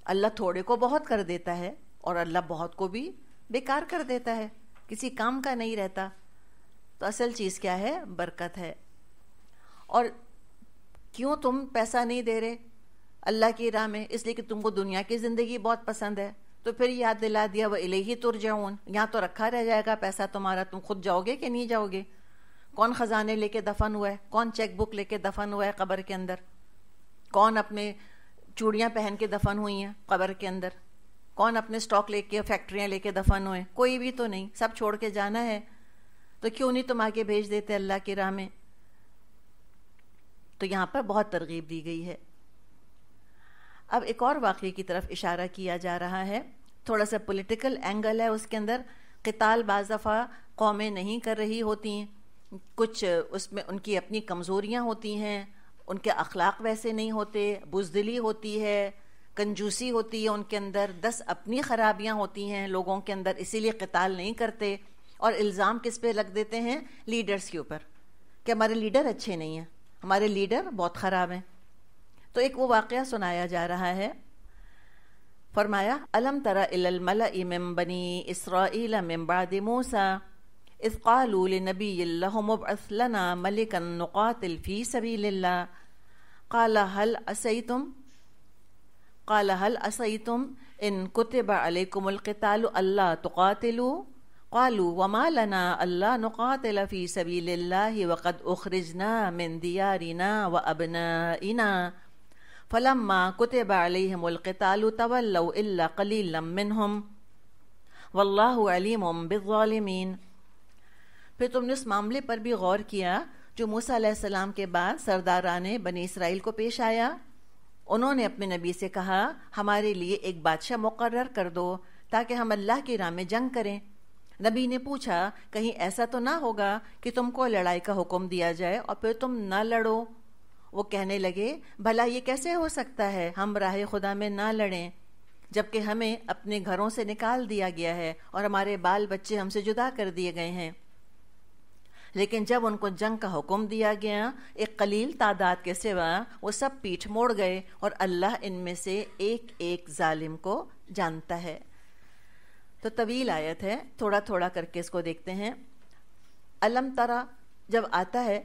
اللہ تھوڑے کو بہت کر دیتا ہے اور اللہ بہت کو بھی بیکار کر دیتا ہے، کسی کام کا نہیں رہتا. تو اصل چیز کیا ہے؟ برکت ہے. اور کیوں تم پیسہ نہیں دے رہے اللہ کی راہ میں؟ اس لیے کہ تم کو دنیا کی زندگی بہت پسند ہے. تو پھر یاد دلا دیا وَإِلَيْهِ تُرْجَعُونَ، یہاں تو رکھا رہ جائے گا پیسہ تمہارا، تم خود جاؤ گے کہ نہیں جاؤ گے؟ کون خزانے لے کے دفن ہوا ہے؟ کون چیک بک لے کے دفن ہوا ہے قبر کے اندر؟ کون اپنے چوڑیاں پہن کے دفن ہوئی ہیں قبر کے اندر؟ کون اپنے سٹاک لے کے فیکٹریاں لے کے دفن ہوئے؟ کوئی بھی تو نہیں، سب چھوڑ کے جانا ہے. تو کیوں نہیں تم آگے بھیج دیتے اللہ کی راہ میں؟ تو یہاں پر بہت ترغیب دی گئی ہے. اب ایک اور واقعے کی طرف اشارہ کیا جا رہا ہے، تھوڑا سا پولیٹیکل اینگل ہے اس کے اندر. قتال بعض دفعہ قومیں نہیں کر رہی ہوتی ہیں، کچھ اس میں ان کی اپنی کمزوریاں ہوتی ہیں، ان کے اخلاق ویسے نہیں ہوتے، بزدلی ہوتی ہے، کنجوسی ہوتی ہے ان کے اندر، 10 اپنی خرابیاں ہوتی ہیں لوگوں کے اندر، اسی لیے قتال نہیں کرتے. اور الزام کس پہ لگ دیتے ہیں؟ لیڈرز کے اوپر، کہ ہمارے لیڈر اچھے نہیں ہیں، ہمارے لیڈر بہت خراب ہیں. تو ایک وہ واقعہ سنایا جا رہا ہے. فرمایا الم تر الی الملأ من بنی اسرائیل من بعد موسیٰ اذ قالوا لنبی لہم ابعث لنا ملکا نقاتل فی سبیل اللہ قال هل عصیتم ان کتب علیکم القتال الا تقاتلوا قالوا وما لنا الا نقاتل فی سبیل اللہ وقد اخرجنا من دیارنا وابنائنا فلما كتب عليهم القتال تولوا إلا قليلا منهم والله عليم بالظالمين. پھر تم نے اس معاملے پر بھی غور کیا جو موسیٰ علیہ السلام کے بعد سرداران بنی اسرائیل کو پیش آیا. انہوں نے اپنے نبی سے کہا ہمارے لیے ایک بادشاہ مقرر کر دو تاکہ ہم اللہ کی راہ میں جنگ کریں. نبی نے پوچھا کہیں ایسا تو نہ ہوگا کہ تم کو لڑائی کا حکم دیا جائے اور پھر تم نہ لڑو؟ وہ کہنے لگے بھلا یہ کیسے ہو سکتا ہے، ہم راہ خدا میں نہ لڑیں جبکہ ہمیں اپنے گھروں سے نکال دیا گیا ہے اور ہمارے بال بچے ہم سے جدا کر دیے گئے ہیں. لیکن جب ان کو جنگ کا حکم دیا گیا ایک قلیل تعداد کے سوا وہ سب پیٹھ موڑ گئے، اور اللہ ان میں سے ایک ایک ظالم کو جانتا ہے. تو طویل آیت ہے، تھوڑا تھوڑا کر کے اس کو دیکھتے ہیں. الم ترا جب آتا ہے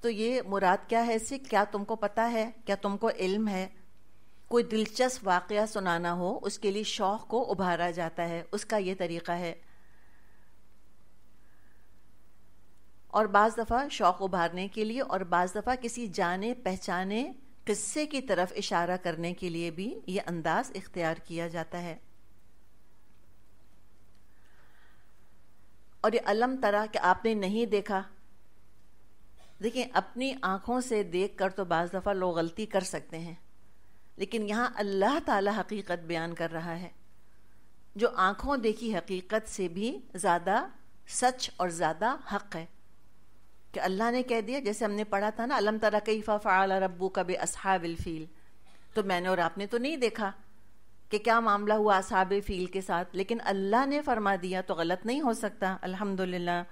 تو یہ مراد کیا ہے اس سے؟ کیا تم کو پتہ ہے؟ کیا تم کو علم ہے؟ کوئی دلچسپ واقعہ سنانا ہو اس کے لیے شوق کو ابھارا جاتا ہے، اس کا یہ طریقہ ہے. اور بعض دفعہ شوق ابھارنے کے لیے اور بعض دفعہ کسی جانے پہچانے قصے کی طرف اشارہ کرنے کے لیے بھی یہ انداز اختیار کیا جاتا ہے. اور یہ علم ترا کہ آپ نے نہیں دیکھا. دیکھیں اپنی آنکھوں سے دیکھ کر تو بعض دفعہ لوگ غلطی کر سکتے ہیں، لیکن یہاں اللہ تعالی حقیقت بیان کر رہا ہے جو آنکھوں دیکھی حقیقت سے بھی زیادہ سچ اور زیادہ حق ہے. کہ اللہ نے کہہ دیا، جیسے ہم نے پڑھا تھا نا الم تر کیف فعل ربک باصحاب الفیل، تو میں نے اور آپ نے تو نہیں دیکھا کہ کیا معاملہ ہوا اصحاب فیل کے ساتھ، لیکن اللہ نے فرما دیا تو غلط نہیں ہو سکتا. الحمدللہ.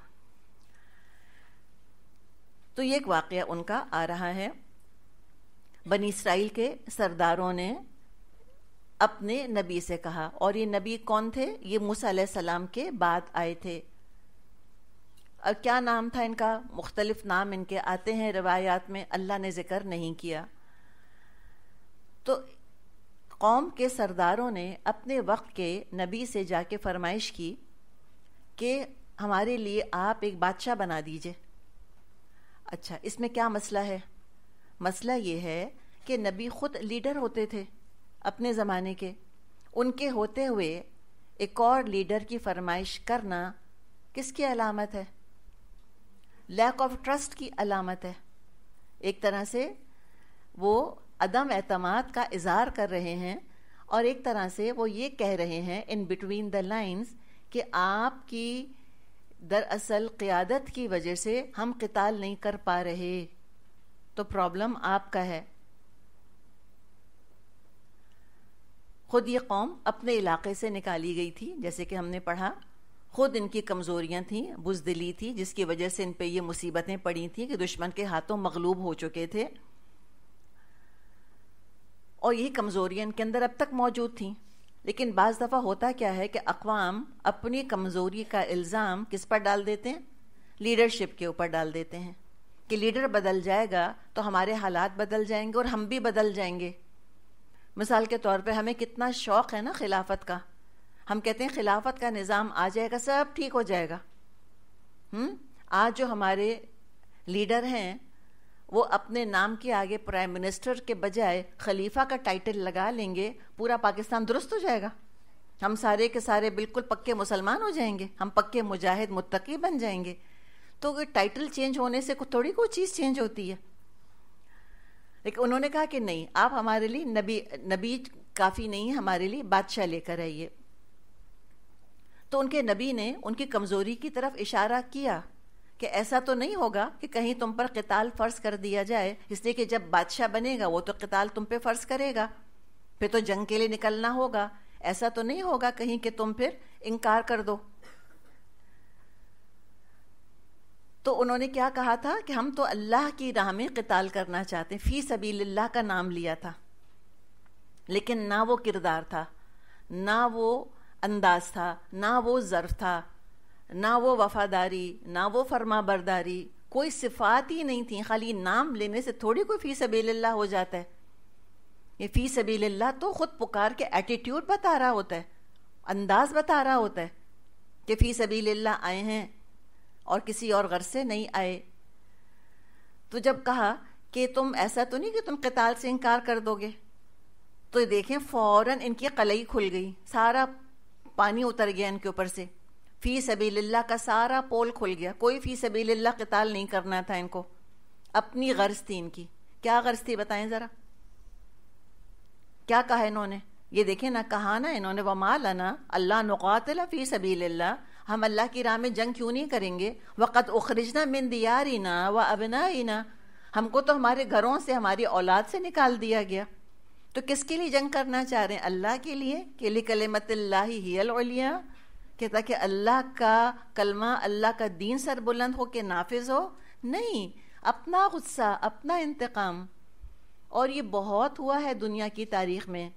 تو یہ ایک واقعہ ان کا آ رہا ہے. بنی اسرائیل کے سرداروں نے اپنے نبی سے کہا، اور یہ نبی کون تھے؟ یہ موسیٰ علیہ السلام کے بعد آئے تھے. اور کیا نام تھا ان کا؟ مختلف نام ان کے آتے ہیں روایات میں، اللہ نے ذکر نہیں کیا۔ تو قوم کے سرداروں نے اپنے وقت کے نبی سے جا کے فرمائش کی کہ ہمارے لیے آپ ایک بادشاہ بنا دیجئے۔ اچھا، اس میں کیا مسئلہ ہے؟ مسئلہ یہ ہے کہ نبی خود لیڈر ہوتے تھے اپنے زمانے کے، ان کے ہوتے ہوئے ایک اور لیڈر کی فرمائش کرنا کس کی علامت ہے؟ لیک آف ٹرسٹ کی علامت ہے۔ ایک طرح سے وہ عدم اعتماد کا اظہار کر رہے ہیں، اور ایک طرح سے وہ یہ کہہ رہے ہیں ان بٹوین دا لائنز کہ آپ کی دراصل قیادت کی وجہ سے ہم قتال نہیں کر پا رہے، تو پرابلم آپ کا ہے۔ خود یہ قوم اپنے علاقے سے نکالی گئی تھی، جیسے کہ ہم نے پڑھا، خود ان کی کمزوریاں تھیں، بزدلی تھی، جس کی وجہ سے ان پہ یہ مصیبتیں پڑی تھیں کہ دشمن کے ہاتھوں مغلوب ہو چکے تھے، اور یہی کمزوریاں ان کے اندر اب تک موجود تھیں۔ لیکن بعض دفعہ ہوتا کیا ہے کہ اقوام اپنی کمزوری کا الزام کس پر ڈال دیتے ہیں؟ لیڈرشپ کے اوپر ڈال دیتے ہیں کہ لیڈر بدل جائے گا تو ہمارے حالات بدل جائیں گے اور ہم بھی بدل جائیں گے۔ مثال کے طور پہ ہمیں کتنا شوق ہے نا خلافت کا، ہم کہتے ہیں خلافت کا نظام آ جائے گا سب ٹھیک ہو جائے گا۔ آج جو ہمارے لیڈر ہیں وہ اپنے نام کے آگے پرائم منسٹر کے بجائے خلیفہ کا ٹائٹل لگا لیں گے، پورا پاکستان درست ہو جائے گا، ہم سارے کے سارے بالکل پکے مسلمان ہو جائیں گے، ہم پکے مجاہد متقی بن جائیں گے۔ تو ٹائٹل چینج ہونے سے تھوڑی کوئی چیز چینج ہوتی ہے۔ لیکن انہوں نے کہا کہ نہیں، آپ ہمارے لیے نبی کافی نہیں ہے، ہمارے لیے بادشاہ لے کر آئیے۔ تو ان کے نبی نے ان کی کمزوری کی طرف اشارہ کیا کہ ایسا تو نہیں ہوگا کہ کہیں تم پر قتال فرض کر دیا جائے، اس لیے کہ جب بادشاہ بنے گا وہ تو قتال تم پہ فرض کرے گا، پھر تو جنگ کے لیے نکلنا ہوگا، ایسا تو نہیں ہوگا کہیں کہ تم پھر انکار کر دو۔ تو انہوں نے کیا کہا تھا کہ ہم تو اللہ کی راہ میں قتال کرنا چاہتے ہیں، فی سبیل اللہ کا نام لیا تھا، لیکن نہ وہ کردار تھا، نہ وہ انداز تھا، نہ وہ ظرف تھا، نہ وہ وفاداری، نہ وہ فرما برداری، کوئی صفات ہی نہیں تھیں۔ خالی نام لینے سے تھوڑی کوئی فی سبیل اللہ ہو جاتا ہے۔ یہ فی سبیل اللہ تو خود پکار کے ایٹیٹیوڈ بتا رہا ہوتا ہے، انداز بتا رہا ہوتا ہے کہ فی سبیل اللہ آئے ہیں اور کسی اور غرض سے نہیں آئے۔ تو جب کہا کہ تم ایسا تو نہیں کہ تم قتال سے انکار کر دو گے، تو دیکھیں فوراً ان کی قلعی کھل گئی، سارا پانی اتر گیا ان کے اوپر سے، فی سبیل اللہ کا سارا پول کھل گیا۔ کوئی فی سبیل اللہ قتال نہیں کرنا تھا ان کو، اپنی غرض تھی ان کی۔ کیا غرض تھی بتائیں ذرا، کیا کہا انہوں نے؟ یہ دیکھیں نا، کہا نا انہوں نے وَمَا لَنَا أَلَّا نُقَاتِلَ فِي سَبِيلِ اللَّهِ، ہم اللہ کی راہ میں جنگ کیوں نہیں کریں گے؟ وَقَدْ أُخْرِجْنَا مِن دِيَارِنَا وَأَبْنَائِنَا، ہم کو تو ہمارے گھروں سے، ہماری اولاد سے نکال دیا گیا۔ تو کس کے لیے جنگ کرنا چاہ رہے ہیں؟ اللہ کے لیے، کہ لِكَلِمَةِ اللَّهِ هِيَ الْعُلْيَا، کہ تاکہ اللہ کا کلمہ، اللہ کا دین سر بلند ہو کے نافذ ہو؟ نہیں، اپنا غصہ، اپنا انتقام۔ اور یہ بہت ہوا ہے دنیا کی تاریخ میں،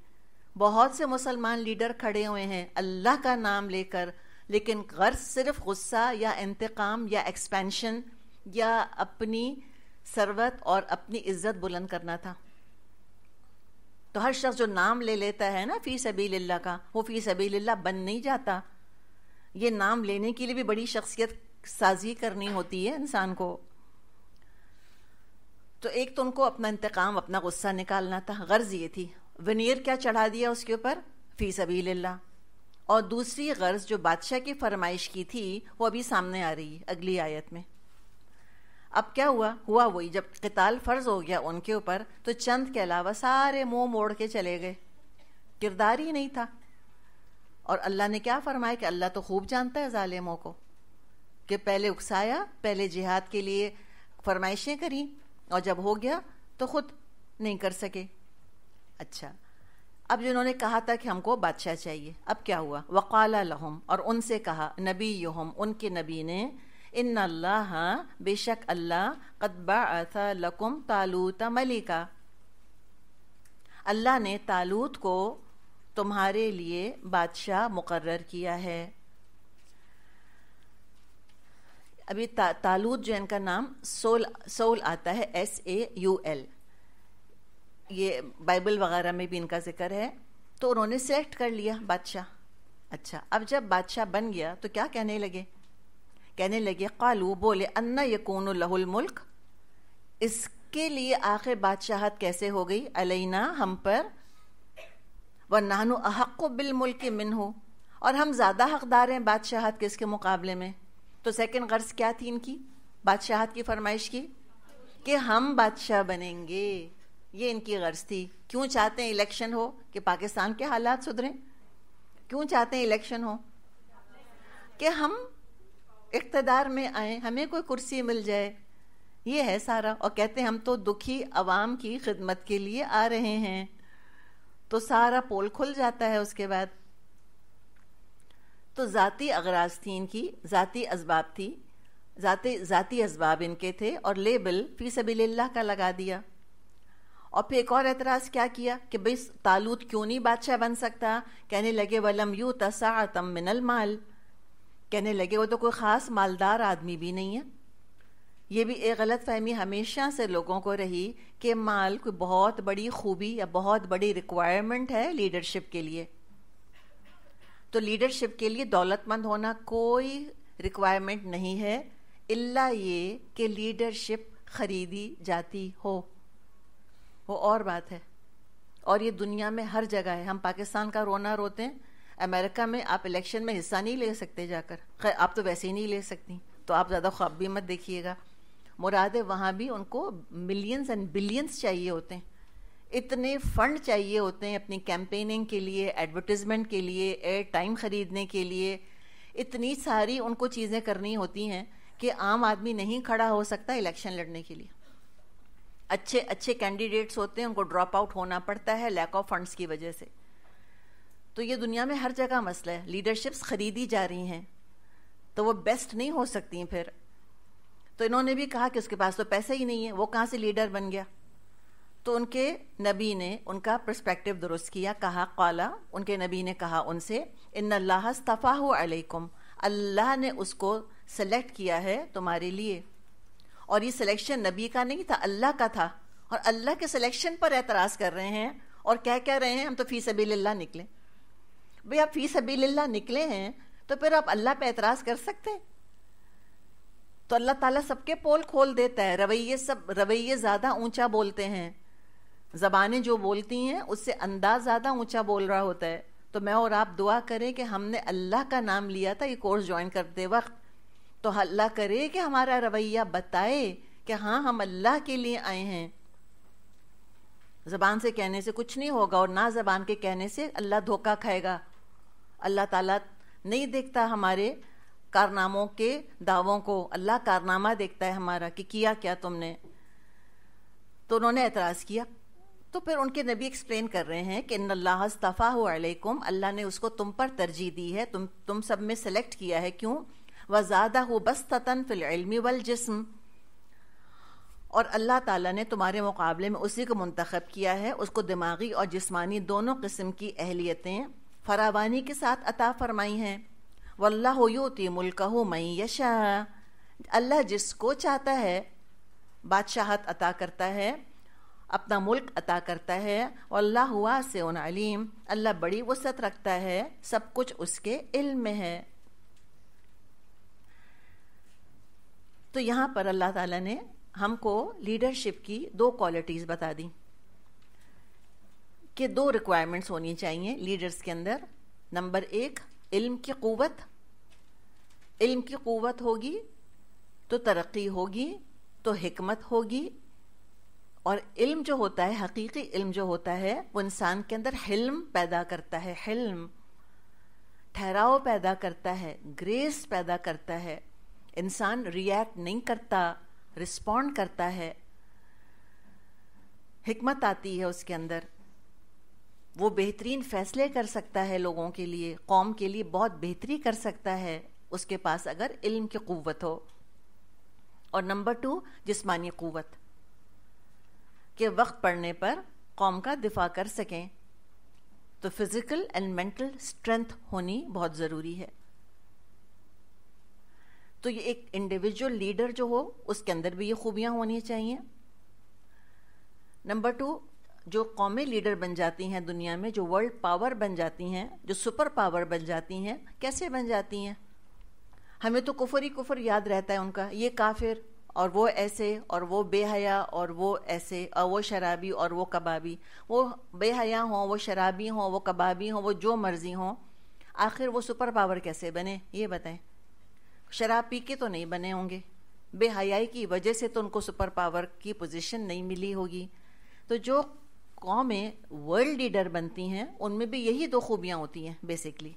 بہت سے مسلمان لیڈر کھڑے ہوئے ہیں اللہ کا نام لے کر، لیکن غرض صرف غصہ یا انتقام یا ایکسپینشن یا اپنی ثروت اور اپنی عزت بلند کرنا تھا۔ تو ہر شخص جو نام لے لیتا ہے نا فی سبیل اللہ کا، وہ فی سبیل اللہ بن نہیں جاتا۔ یہ نام لینے کے لیے بھی بڑی شخصیت سازی کرنی ہوتی ہے انسان کو۔ تو ایک تو ان کو اپنا انتقام، اپنا غصہ نکالنا تھا، غرض یہ تھی۔ ونیر کیا چڑھا دیا اس کے اوپر؟ فی سبیل اللہ۔ اور دوسری غرض جو بادشاہ کی فرمائش کی تھی وہ ابھی سامنے آ رہی ہے اگلی آیت میں۔ اب کیا ہوا وہی، جب قتال فرض ہو گیا ان کے اوپر تو چند کے علاوہ سارے منہ موڑ کے چلے گئے، کردار ہی نہیں تھا۔ اور اللہ نے کیا فرمایا کہ اللہ تو خوب جانتا ہے ظالموں کو، کہ پہلے اکسایا، پہلے جہاد کے لیے فرمائشیں کریں، اور جب ہو گیا تو خود نہیں کر سکے۔ اچھا، اب جنہوں نے کہا تھا کہ ہم کو بادشاہ چاہیے، اب کیا ہوا؟ وقال لهم، اور ان سے کہا، نبیہم، ان کے نبی نے، ان اللہ، بے شک اللہ، قد بعث لکم طالوت ملکا، اللہ نے طالوت کو تمہارے لیے بادشاہ مقرر کیا ہے۔ ابھی طالوت جو ان کا نام سول آتا ہے SAUL، یہ بائبل وغیرہ میں بھی ان کا ذکر ہے. تو انہوں نے سلیکٹ کر لیا بادشاہ. اچھا، اب جب بادشاہ بن گیا تو کیا کہنے لگے قالو، بولے انا یکون لہ الملک، اس کے لیے آخر بادشاہت کیسے ہو گئی، علینا، ہم پر، ونحن احق بالملک منہ، اور ہم زیادہ حقدار ہیں بادشاہت کے اس کے مقابلے میں. تو سیکنڈ غرض کیا تھی ان کی، بادشاہت کی فرمائش کی، کہ ہم بادشاہ بنیں گے. یہ ان کی غرض تھی. کیوں چاہتے ہیں الیکشن ہو، کہ پاکستان کے حالات سدھریں؟ کیوں چاہتے ہیں الیکشن ہو؟ کہ ہم اقتدار میں آئیں، ہمیں کوئی کرسی مل جائے. یہ ہے سارا. اور کہتے ہیں ہم تو دکھی عوام کی خدمت کے لیے آ رہے ہیں. تو سارا پول کھل جاتا ہے اس کے بعد. تو ذاتی اغراض تھی ان کی، ذاتی اسباب تھی، ذاتی اسباب ان کے تھے، اور لیبل فی سبیل اللہ کا لگا دیا. اور پھر ایک اور اعتراض کیا کیا کہ بھئی طالوت کیوں نہیں بادشاہ بن سکتا؟ کہنے لگے وَلَمْ يُؤْتَ سَعَةً مِّنَ الْمَالِ، کہنے لگے وہ تو کوئی خاص مالدار آدمی بھی نہیں ہے. یہ بھی ایک غلط فہمی ہمیشہ سے لوگوں کو رہی کہ مال کوئی بہت بڑی خوبی یا بہت بڑی ریکوائرمنٹ ہے لیڈرشپ کے لیے. تو لیڈرشپ کے لیے دولت مند ہونا کوئی ریکوائرمنٹ نہیں ہے، الا یہ کہ لیڈرشپ خریدی جاتی ہو، وہ اور بات ہے. اور یہ دنیا میں ہر جگہ ہے. ہم پاکستان کا رونا روتے ہیں، امریکہ میں آپ الیکشن میں حصہ نہیں لے سکتے جا کر. خیر آپ تو ویسے ہی نہیں لے سکتی، تو آپ زیادہ خواب بھی مت دیکھیے گا. مراد ہے وہاں بھی ان کو ملینز اینڈ بلینز چاہیے ہوتے ہیں، اتنے فنڈ چاہیے ہوتے ہیں اپنی کیمپیننگ کے لیے، ایڈورٹیزمنٹ کے لیے، ایئر ٹائم خریدنے کے لیے. اتنی ساری ان کو چیزیں کرنی ہوتی ہیں کہ عام آدمی نہیں کھڑا ہو سکتا الیکشن لڑنے کے لیے. اچھے کینڈیڈیٹس ہوتے ہیں، ان کو ڈراپ آؤٹ ہونا پڑتا ہے لیک آف فنڈس کی وجہ سے. تو یہ دنیا میں ہر جگہ مسئلہ ہے. لیڈرشپس خریدی جا رہی ہیں تو وہ بیسٹ نہیں ہو سکتی پھر. تو انہوں نے بھی کہا کہ اس کے پاس تو پیسے ہی نہیں ہے، وہ کہاں سے لیڈر بن گیا. تو ان کے نبی نے ان کا پرسپیکٹو درست کیا. کہا قالا، ان کے نبی نے کہا ان سے، ان اللہ اصطفاہ علیکم، اللہ نے اس کو سلیکٹ کیا ہے تمہارے لیے. اور یہ سلیکشن نبی کا نہیں تھا، اللہ کا تھا. اور اللہ کے سلیکشن پر اعتراض کر رہے ہیں اور کہہ رہے ہیں ہم تو فی سبیل اللہ نکلے. بھئی آپ فی سبیل اللہ نکلے ہیں تو پھر آپ اللہ پہ اعتراض کر سکتے ہیں؟ تو اللہ تعالیٰ سب کے پول کھول دیتا ہے. رویے زیادہ اونچا بولتے ہیں، زبانیں جو بولتی ہیں اس سے انداز زیادہ اونچا بول رہا ہوتا ہے. تو میں اور آپ دعا کریں کہ ہم نے اللہ کا نام لیا تھا یہ کورس جوائن کرتے وقت، تو اللہ کرے کہ ہمارا رویہ بتائے کہ ہاں ہم اللہ کے لیے آئے ہیں. زبان سے کہنے سے کچھ نہیں ہوگا، اور نہ زبان کے کہنے سے اللہ دھوکہ کھائے گا. اللہ تعالیٰ نہیں دیکھتا ہمارے کارناموں کے دعووں کو، اللہ کارنامہ دیکھتا ہے ہمارا کہ کیا کیا تم نے. تو انہوں نے اعتراض کیا. تو پھر ان کے نبی ایکسپلین کر رہے ہیں کہ ان اللہ اصطفاہ علیکم، اللہ نے اس کو تم پر ترجیح دی ہے، تم سب میں سلیکٹ کیا ہے. کیوں؟ وزادہ بسطۃ فی العلم والجسم، اور اللہ تعالیٰ نے تمہارے مقابلے میں اسی کو منتخب کیا ہے، اس کو دماغی اور جسمانی دونوں قسم کی اہلیتیں فراوانی کے ساتھ عطا فرمائی ہیں. واللہ یؤتی ملکہ من یشاء، اللہ جس کو چاہتا ہے بادشاہت عطا کرتا ہے، اپنا ملک عطا کرتا ہے. واللہ واسع علیم، اللہ بڑی وسعت رکھتا ہے، سب کچھ اس کے علم میں ہے. تو یہاں پر اللہ تعالیٰ نے ہم کو لیڈرشپ کی دو کوالٹیز بتا دی کہ دو ریکوائرمنٹس ہونی چاہیے لیڈرز کے اندر. نمبر 1، علم کی قوت. علم کی قوت ہوگی تو ترقی ہوگی، تو حکمت ہوگی. اور علم جو ہوتا ہے، حقیقی علم جو ہوتا ہے، وہ انسان کے اندر حلم پیدا کرتا ہے، حلم، ٹھہراؤ پیدا کرتا ہے، گریس پیدا کرتا ہے. انسان ریئیکٹ نہیں کرتا، رسپونڈ کرتا ہے. حکمت آتی ہے اس کے اندر، وہ بہترین فیصلے کر سکتا ہے لوگوں کے لیے، قوم کے لیے بہت بہتری کر سکتا ہے اس کے پاس اگر علم کی قوت ہو. اور نمبر 2، جسمانی قوت، کہ وقت پڑنے پر قوم کا دفاع کر سکیں. تو فزیکل اینڈ مینٹل اسٹرینتھ ہونی بہت ضروری ہے. تو یہ ایک انڈیویجول لیڈر جو ہو اس کے اندر بھی یہ خوبیاں ہونی چاہیے. نمبر 2، جو قومی لیڈر بن جاتی ہیں دنیا میں، جو ورلڈ پاور بن جاتی ہیں، جو سپر پاور بن جاتی ہیں، کیسے بن جاتی ہیں؟ ہمیں تو کفر ہی کفر یاد رہتا ہے ان کا، یہ کافر اور وہ ایسے اور وہ بے حیا اور وہ ایسے اور وہ شرابی اور وہ کبابی. وہ بے حیا ہوں، وہ شرابی ہوں، وہ کبابی ہوں، وہ جو مرضی ہوں، آخر وہ سپر پاور کیسے بنے یہ بتائیں؟ شراب پی کے تو نہیں بنے ہوں گے، بے حیائی کی وجہ سے تو ان کو سپر پاور کی پوزیشن نہیں ملی ہوگی. تو جو قومیں ورلڈ لیڈر بنتی ہیں ان میں بھی یہی 2 خوبیاں ہوتی ہیں بیسیکلی.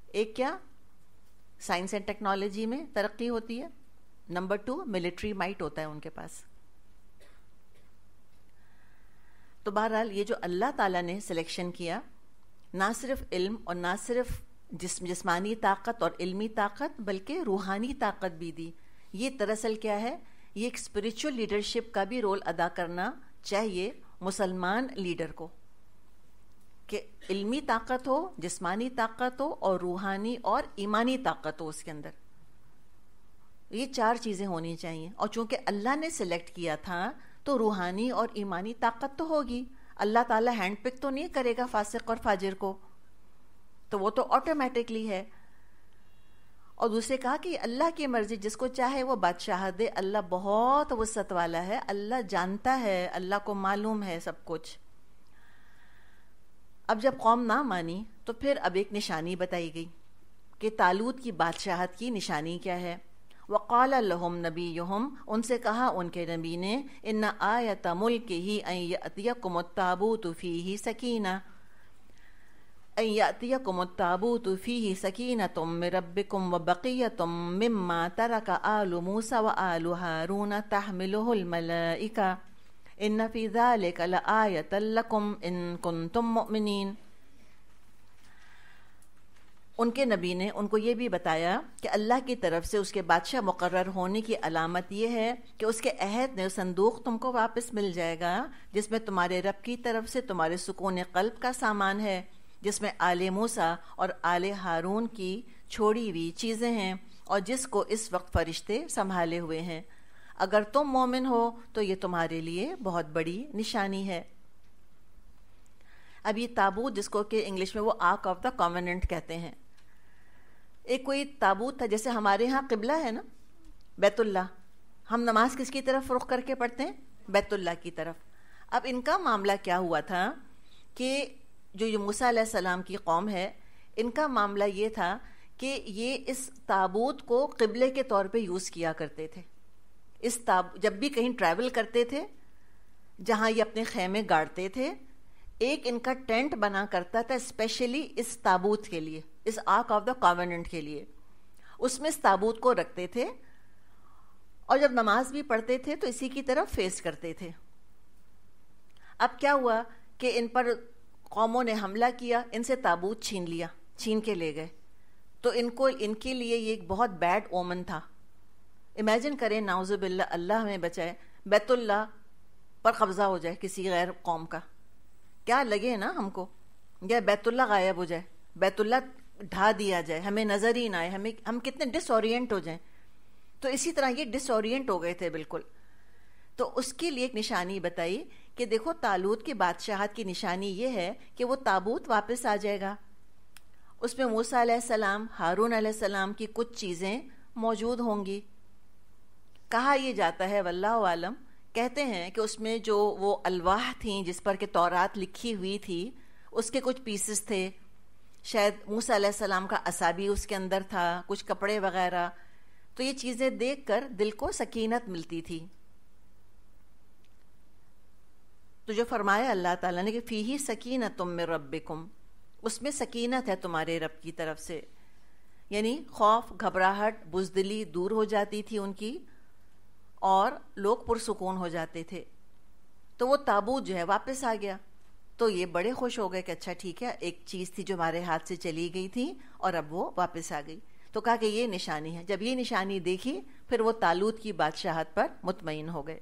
ایک کیا؟ سائنس اینڈ ٹیکنالوجی میں ترقی ہوتی ہے. نمبر 2، ملٹری مائٹ ہوتا ہے ان کے پاس. تو بہرحال یہ جو اللہ تعالیٰ نے سلیکشن کیا، نہ صرف علم اور نہ صرف جسمانی طاقت اور علمی طاقت بلکہ روحانی طاقت بھی دی. یہ دراصل کیا ہے؟ یہ ایک اسپرچل لیڈرشپ کا بھی رول ادا کرنا چاہیے مسلمان لیڈر کو، کہ علمی طاقت ہو، جسمانی طاقت ہو اور روحانی اور ایمانی طاقت ہو اس کے اندر. یہ 4 چیزیں ہونی چاہیے. اور چونکہ اللہ نے سلیکٹ کیا تھا تو روحانی اور ایمانی طاقت تو ہوگی. اللہ تعالیٰ ہینڈ پک تو نہیں کرے گا فاسق اور فاجر کو، تو وہ تو آٹومیٹکلی ہے. اور دوسرے کہا کہ اللہ کی مرضی، جس کو چاہے وہ بادشاہ دے. اللہ بہت وسعت والا ہے، اللہ جانتا ہے، اللہ کو معلوم ہے سب کچھ. اب جب قوم نہ مانی تو پھر اب ایک نشانی بتائی گئی کہ طالوت کی بادشاہت کی نشانی کیا ہے. وقال لهم نبیہم، ان سے کہا ان کے نبی نے، ان آیت ملکہ ان یأتیکم التابوت فیہ سکینہ، ان یأتیکم التابوت فیہ سکینۃ من ربکم وبقیۃ مما ترک آل موسیٰ وآل ہارون تحملہ الملائکہ ان فی ذلک لآیۃ لکم ان کنتم مؤمنین. ان کے نبی نے ان کو یہ بھی بتایا کہ اللہ کی طرف سے اس کے بادشاہ مقرر ہونے کی علامت یہ ہے کہ اس کے عہد میں صندوق تم کو واپس مل جائے گا، جس میں تمہارے رب کی طرف سے تمہارے سکون قلب کا سامان ہے، جس میں آل موسیٰ اور آل ہارون کی چھوڑی ہوئی چیزیں ہیں، اور جس کو اس وقت فرشتے سنبھالے ہوئے ہیں. اگر تم مومن ہو تو یہ تمہارے لیے بہت بڑی نشانی ہے. اب یہ تابوت، جس کو کہ انگلش میں وہ آرک آف دا کانویننٹ کہتے ہیں، ایک کوئی تابوت تھا. جیسے ہمارے ہاں قبلہ ہے نا بیت اللہ، ہم نماز کس کی طرف رخ کر کے پڑھتے ہیں؟ بیت اللہ کی طرف. اب ان کا معاملہ کیا ہوا تھا کہ جو یہ موسیٰ علیہ السلام کی قوم ہے، ان کا معاملہ یہ تھا کہ یہ اس تابوت کو قبلے کے طور پہ یوز کیا کرتے تھے. جب بھی کہیں ٹریول کرتے تھے، جہاں یہ اپنے خیمے گاڑتے تھے، ایک ان کا ٹینٹ بنا کرتا تھا اسپیشلی اس تابوت کے لیے، اس آرک آف دا کانویننٹ کے لیے. اس میں اس تابوت کو رکھتے تھے، اور جب نماز بھی پڑھتے تھے تو اسی کی طرف فیس کرتے تھے. اب کیا ہوا کہ ان پر قوموں نے حملہ کیا، ان سے تابوت چھین لیا، چھین کے لے گئے. تو ان کے لیے یہ ایک بہت بیڈ اومن تھا. امیجن کریں، نعوذ باللہ، اللہ ہمیں بچائے، بیت اللہ پر قبضہ ہو جائے کسی غیر قوم کا، کیا لگے نا ہم کو. یا بیت اللہ غائب ہو جائے، بیت اللہ ڈھا دیا جائے، ہمیں نظر ہی نہ آئے، ہم کتنے ڈس اورینٹ ہو جائیں. تو اسی طرح یہ ڈس اورینٹ ہو گئے تھے بالکل. تو اس کے لیے ایک نشانی بتائی کہ دیکھو طالوت کی بادشاہت کی نشانی یہ ہے کہ وہ تابوت واپس آ جائے گا، اس میں موسیٰ علیہ السلام، ہارون علیہ السلام کی کچھ چیزیں موجود ہوں گی. کہا یہ جاتا ہے واللہ عالم، کہتے ہیں کہ اس میں جو وہ الواح تھیں جس پر کہ تورات لکھی ہوئی تھی، اس کے کچھ پیسز تھے. شاید موسیٰ علیہ السلام کا عصا بھی اس کے اندر تھا، کچھ کپڑے وغیرہ. تو یہ چیزیں دیکھ کر دل کو سکینت ملتی تھی. تو جو فرمایا اللہ تعالیٰ نے کہ فیہ سکینۃ من ربکم، اس میں سکینت ہے تمہارے رب کی طرف سے، یعنی خوف، گھبراہٹ، بزدلی دور ہو جاتی تھی ان کی، اور لوگ پرسکون ہو جاتے تھے. تو وہ تابوت جو ہے واپس آ گیا. تو یہ بڑے خوش ہو گئے کہ اچھا ٹھیک ہے، ایک چیز تھی جو ہمارے ہاتھ سے چلی گئی تھی اور اب وہ واپس آ گئی. تو کہا کہ یہ نشانی ہے. جب یہ نشانی دیکھی پھر وہ طالوت کی بادشاہت پر مطمئن ہو گئے.